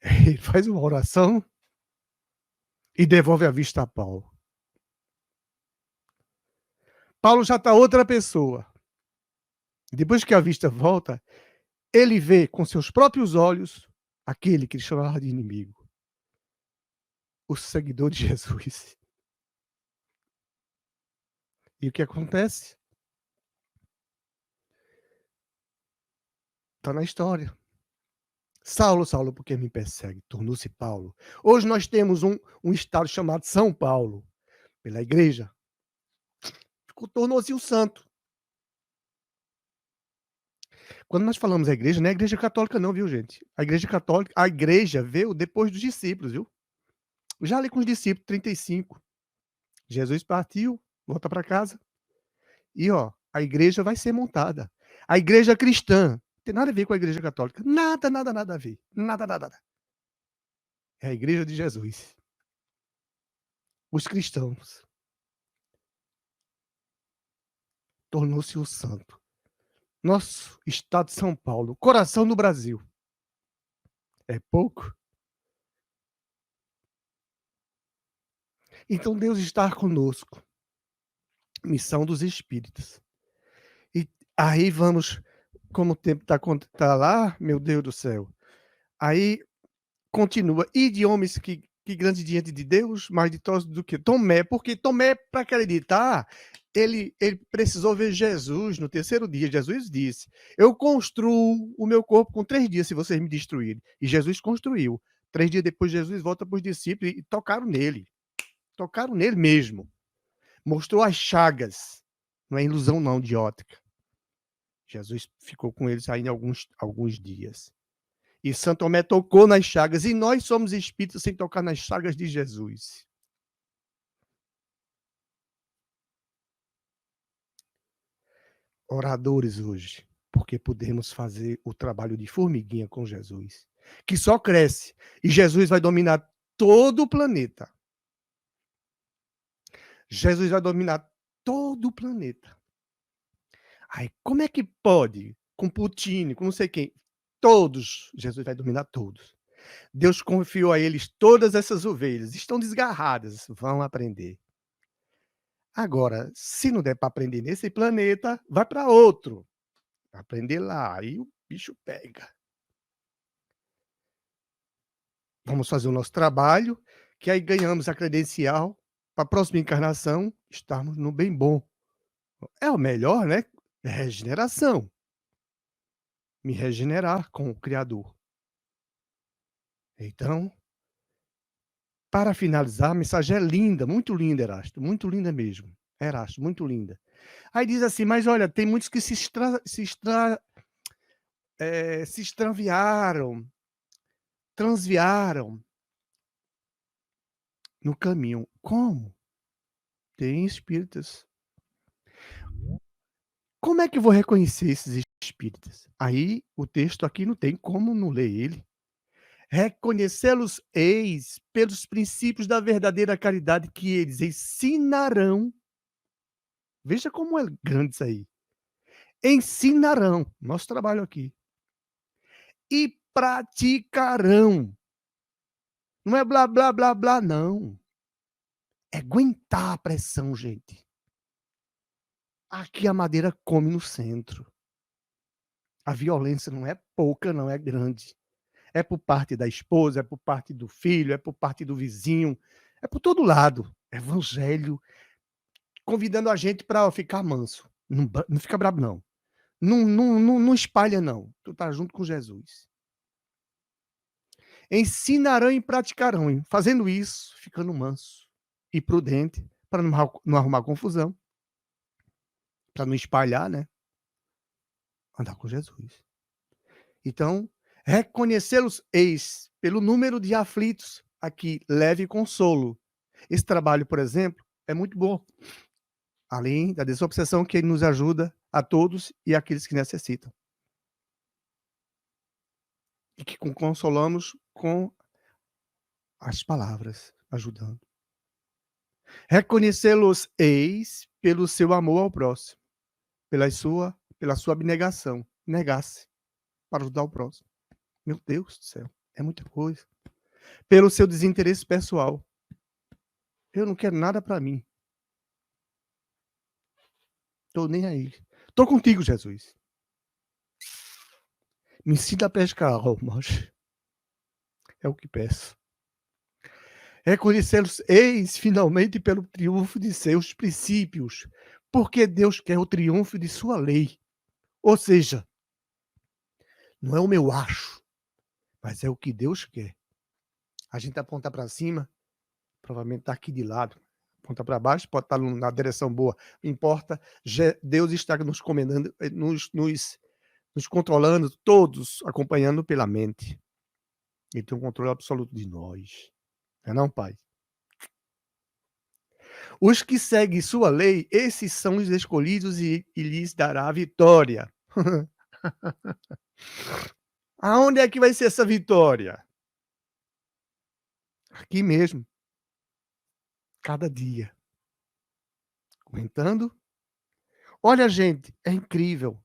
Ele faz uma oração e devolve a vista a Paulo. Paulo já está outra pessoa. Depois que a vista volta, ele vê com seus próprios olhos aquele que ele chamava de inimigo. O seguidor de Jesus. E o que acontece? Está na história. Saulo, Saulo, por que me persegue? Tornou-se Paulo. Hoje nós temos um estado chamado São Paulo, pela igreja. Tornou-se um santo. Quando nós falamos a igreja, não é a igreja católica não, viu, gente? A igreja católica, a igreja veio depois dos discípulos, viu? Já ali com os discípulos, 35. Jesus partiu, volta para casa. E, a igreja vai ser montada. A igreja cristã, não tem nada a ver com a igreja católica. Nada, nada, nada a ver. Nada, nada, nada. É a igreja de Jesus. Os cristãos. Tornou-se o santo. Nosso estado de São Paulo, coração do Brasil. É pouco? Então Deus está conosco. Missão dos Espíritos. E aí vamos, como o tempo tá lá, meu Deus do céu. Aí continua. E de homens que grandes diante de Deus, mais ditosos do que Tomé. Porque Tomé, para acreditar, ele precisou ver Jesus no terceiro dia. Jesus disse: eu construo o meu corpo com 3 dias, se vocês me destruírem. E Jesus construiu. 3 dias depois, Jesus volta para os discípulos e tocaram nele. Tocaram nele mesmo. Mostrou as chagas. Não é ilusão não, de ótica. Jesus ficou com eles ainda alguns dias. E Santo Tomé tocou nas chagas. E nós somos espíritos sem tocar nas chagas de Jesus. Oradores hoje, porque podemos fazer o trabalho de formiguinha com Jesus, que só cresce. E Jesus vai dominar todo o planeta. Jesus vai dominar todo o planeta. Aí, como é que pode? Com Putin, com não sei quem. Todos, Jesus vai dominar todos. Deus confiou a eles todas essas ovelhas. Estão desgarradas, vão aprender. Agora, se não der para aprender nesse planeta, vai para outro. Vai aprender lá, aí o bicho pega. Vamos fazer o nosso trabalho, que aí ganhamos a credencial para a próxima encarnação estarmos no bem bom. É o melhor, né? É regeneração. Me regenerar com o Criador. Então, para finalizar, a mensagem é linda, muito linda, Erasto, muito linda mesmo. Erasto, muito linda. Aí diz assim, mas olha, tem muitos que se extraviaram, transviaram no caminho. Como? Tem espíritas. Como é que eu vou reconhecer esses espíritas? Aí o texto aqui não tem como não ler ele. Reconhecê-los eis pelos princípios da verdadeira caridade que eles ensinarão. Veja como é grande isso aí. Ensinarão, nosso trabalho aqui. E praticarão. Não é blá, blá, blá, blá, não. É aguentar a pressão, gente. Aqui a madeira come no centro. A violência não é pouca, não é grande. É por parte da esposa, é por parte do filho, é por parte do vizinho, é por todo lado. Evangelho convidando a gente para ficar manso. Não fica brabo, não. Não espalha, não. Tu tá junto com Jesus. Ensinarão e praticarão. Hein? Fazendo isso, ficando manso e prudente, para não arrumar confusão, para não espalhar, né? Andar com Jesus. Então, reconhecê-los eis pelo número de aflitos aqui, leve consolo. Esse trabalho, por exemplo, é muito bom. Além da desobsessão que ele nos ajuda a todos e àqueles que necessitam. E que consolamos com as palavras, ajudando. Reconhecê-los eis pelo seu amor ao próximo, pela sua abnegação, negar-se para ajudar o próximo. Meu Deus do céu, é muita coisa. Pelo seu desinteresse pessoal. Eu não quero nada para mim. Estou nem aí. Estou contigo, Jesus. Me ensina a pescar almas. É o que peço. Reconhecê-los eis finalmente pelo triunfo de seus princípios, porque Deus quer o triunfo de sua lei. Ou seja, não é o meu acho, mas é o que Deus quer. A gente aponta para cima, provavelmente está aqui de lado. Aponta para baixo, pode estar na direção boa. Não importa, Deus está nos comandando, nos controlando, todos acompanhando pela mente. Ele tem um controle absoluto de nós. Não é não, Pai? Os que seguem sua lei, esses são os escolhidos e lhes dará a vitória. Aonde é que vai ser essa vitória? Aqui mesmo. Cada dia. Aguentando. Olha, gente, é incrível.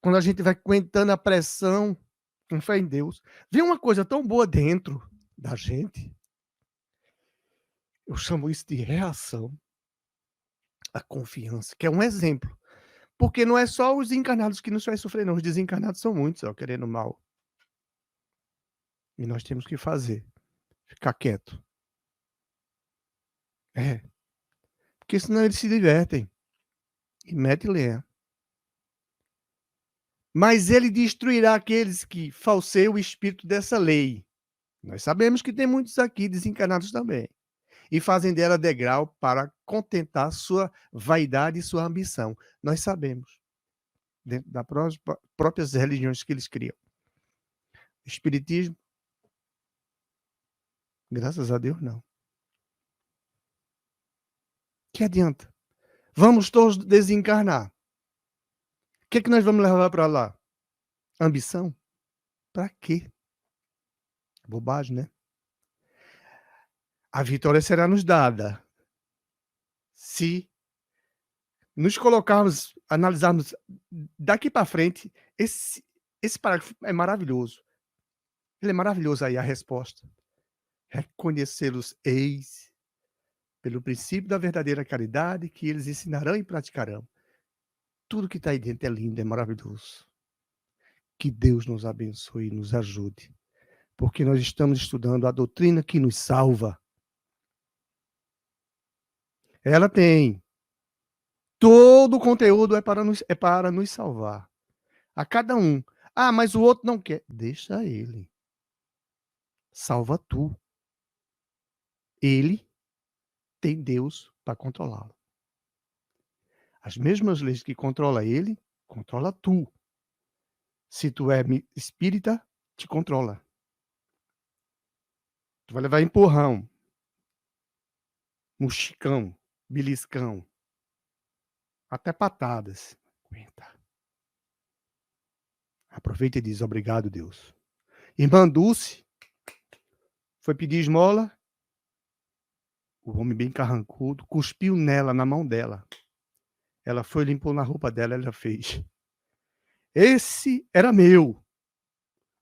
Quando a gente vai aguentando a pressão, com fé em Deus, vem uma coisa tão boa dentro da gente. Eu chamo isso de reação à confiança, que é um exemplo. Porque não é só os encarnados que nos faz sofrer, não. Os desencarnados são muitos, ó, querendo mal. E nós temos que fazer. Ficar quieto. É. Porque senão eles se divertem. E mete lenha. Mas ele destruirá aqueles que falseiam o espírito dessa lei. Nós sabemos que tem muitos aqui desencarnados também. E fazem dela degrau para contentar sua vaidade e sua ambição. Nós sabemos. Dentro das próprias religiões que eles criam. Espiritismo, graças a Deus, não. Que adianta? Vamos todos desencarnar. O que é que nós vamos levar para lá? Ambição? Para quê? Bobagem, né? A vitória será nos dada se nos colocarmos, analisarmos daqui para frente. Esse parágrafo é maravilhoso. Ele é maravilhoso aí, a resposta. Reconhecê-los eis pelo princípio da verdadeira caridade que eles ensinarão e praticarão. Tudo que está aí dentro é lindo, é maravilhoso. Que Deus nos abençoe e nos ajude. Porque nós estamos estudando a doutrina que nos salva. Ela tem. Todo o conteúdo é para nos salvar. A cada um. Ah, mas o outro não quer. Deixa ele. Salva tu. Ele tem Deus para controlá-lo. As mesmas leis que controla ele, controla tu. Se tu é espírita, te controla. Tu vai levar empurrão, muxicão, beliscão, até patadas. Aguenta. Aproveita e diz: obrigado, Deus. Irmã Dulce foi pedir esmola. O homem bem carrancudo cuspiu nela, na mão dela. Ela foi, limpou na roupa dela, ela fez. Esse era meu.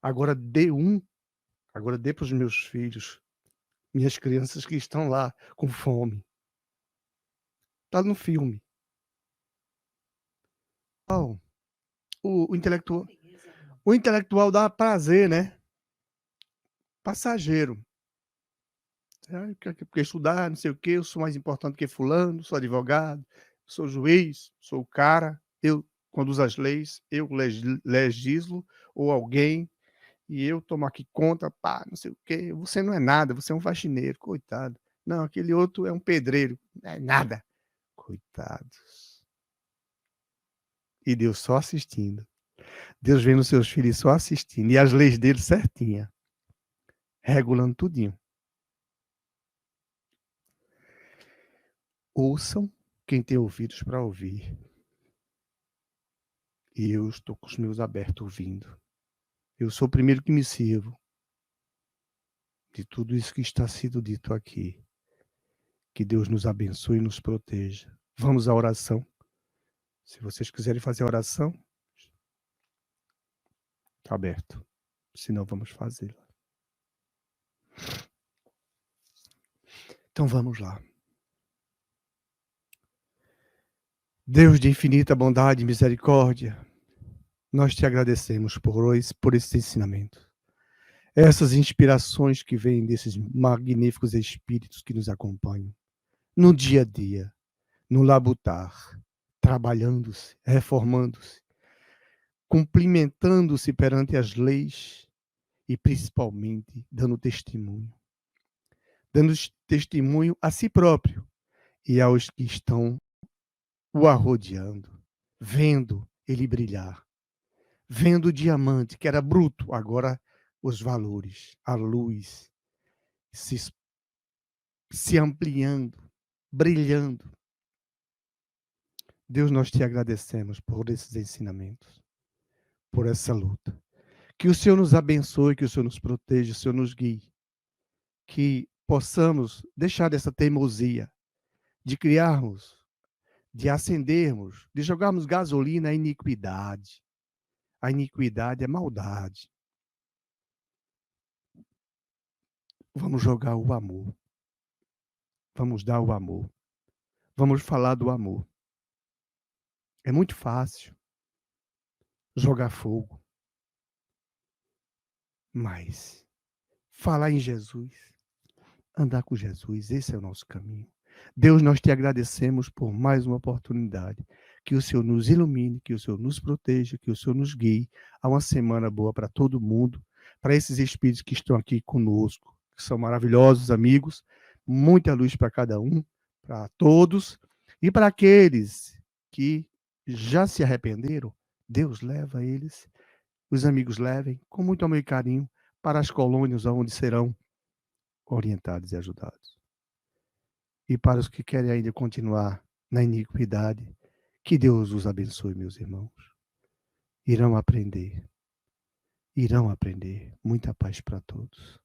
Agora dê para os meus filhos, minhas crianças que estão lá com fome. Está no filme. Oh, o intelectual dá prazer, né? Passageiro. Porque estudar, não sei o quê, eu sou mais importante que fulano, sou advogado, sou juiz, sou o cara, eu conduzo as leis, eu legislo, ou alguém, e eu tomo aqui conta, pá, não sei o quê. Você não é nada, você é um faxineiro, coitado. Não, aquele outro é um pedreiro, não é nada. Coitados. E Deus só assistindo. Deus vendo seus filhos só assistindo, e as leis dele certinha, regulando tudinho. Ouçam quem tem ouvidos para ouvir. E eu estou com os meus abertos ouvindo. Eu sou o primeiro que me sirvo de tudo isso que está sendo dito aqui. Que Deus nos abençoe e nos proteja. Vamos à oração. Se vocês quiserem fazer a oração, está aberto. Senão vamos fazê-la. Então vamos lá. Deus de infinita bondade e misericórdia, nós te agradecemos por esse ensinamento. Essas inspirações que vêm desses magníficos espíritos que nos acompanham no dia a dia, no labutar, trabalhando-se, reformando-se, cumprimentando-se perante as leis e principalmente dando testemunho. Dando testemunho a si próprio e aos que estão o arrodeando, vendo ele brilhar, vendo o diamante que era bruto, agora os valores, a luz se ampliando, brilhando. Deus, nós te agradecemos por esses ensinamentos, por essa luta. Que o Senhor nos abençoe, que o Senhor nos proteja, o Senhor nos guie. Que possamos deixar dessa teimosia de criarmos, de acendermos, de jogarmos gasolina à iniquidade. A iniquidade é maldade. Vamos jogar o amor. Vamos dar o amor. Vamos falar do amor. É muito fácil jogar fogo. Mas falar em Jesus, andar com Jesus, esse é o nosso caminho. Deus, nós te agradecemos por mais uma oportunidade. Que o Senhor nos ilumine, que o Senhor nos proteja, que o Senhor nos guie a uma semana boa para todo mundo, para esses espíritos que estão aqui conosco, que são maravilhosos amigos, muita luz para cada um, para todos, e para aqueles que já se arrependeram, Deus leva eles, os amigos levem, com muito amor e carinho, para as colônias onde serão orientados e ajudados. E para os que querem ainda continuar na iniquidade, que Deus os abençoe, meus irmãos. Irão aprender. Irão aprender. Muita paz para todos.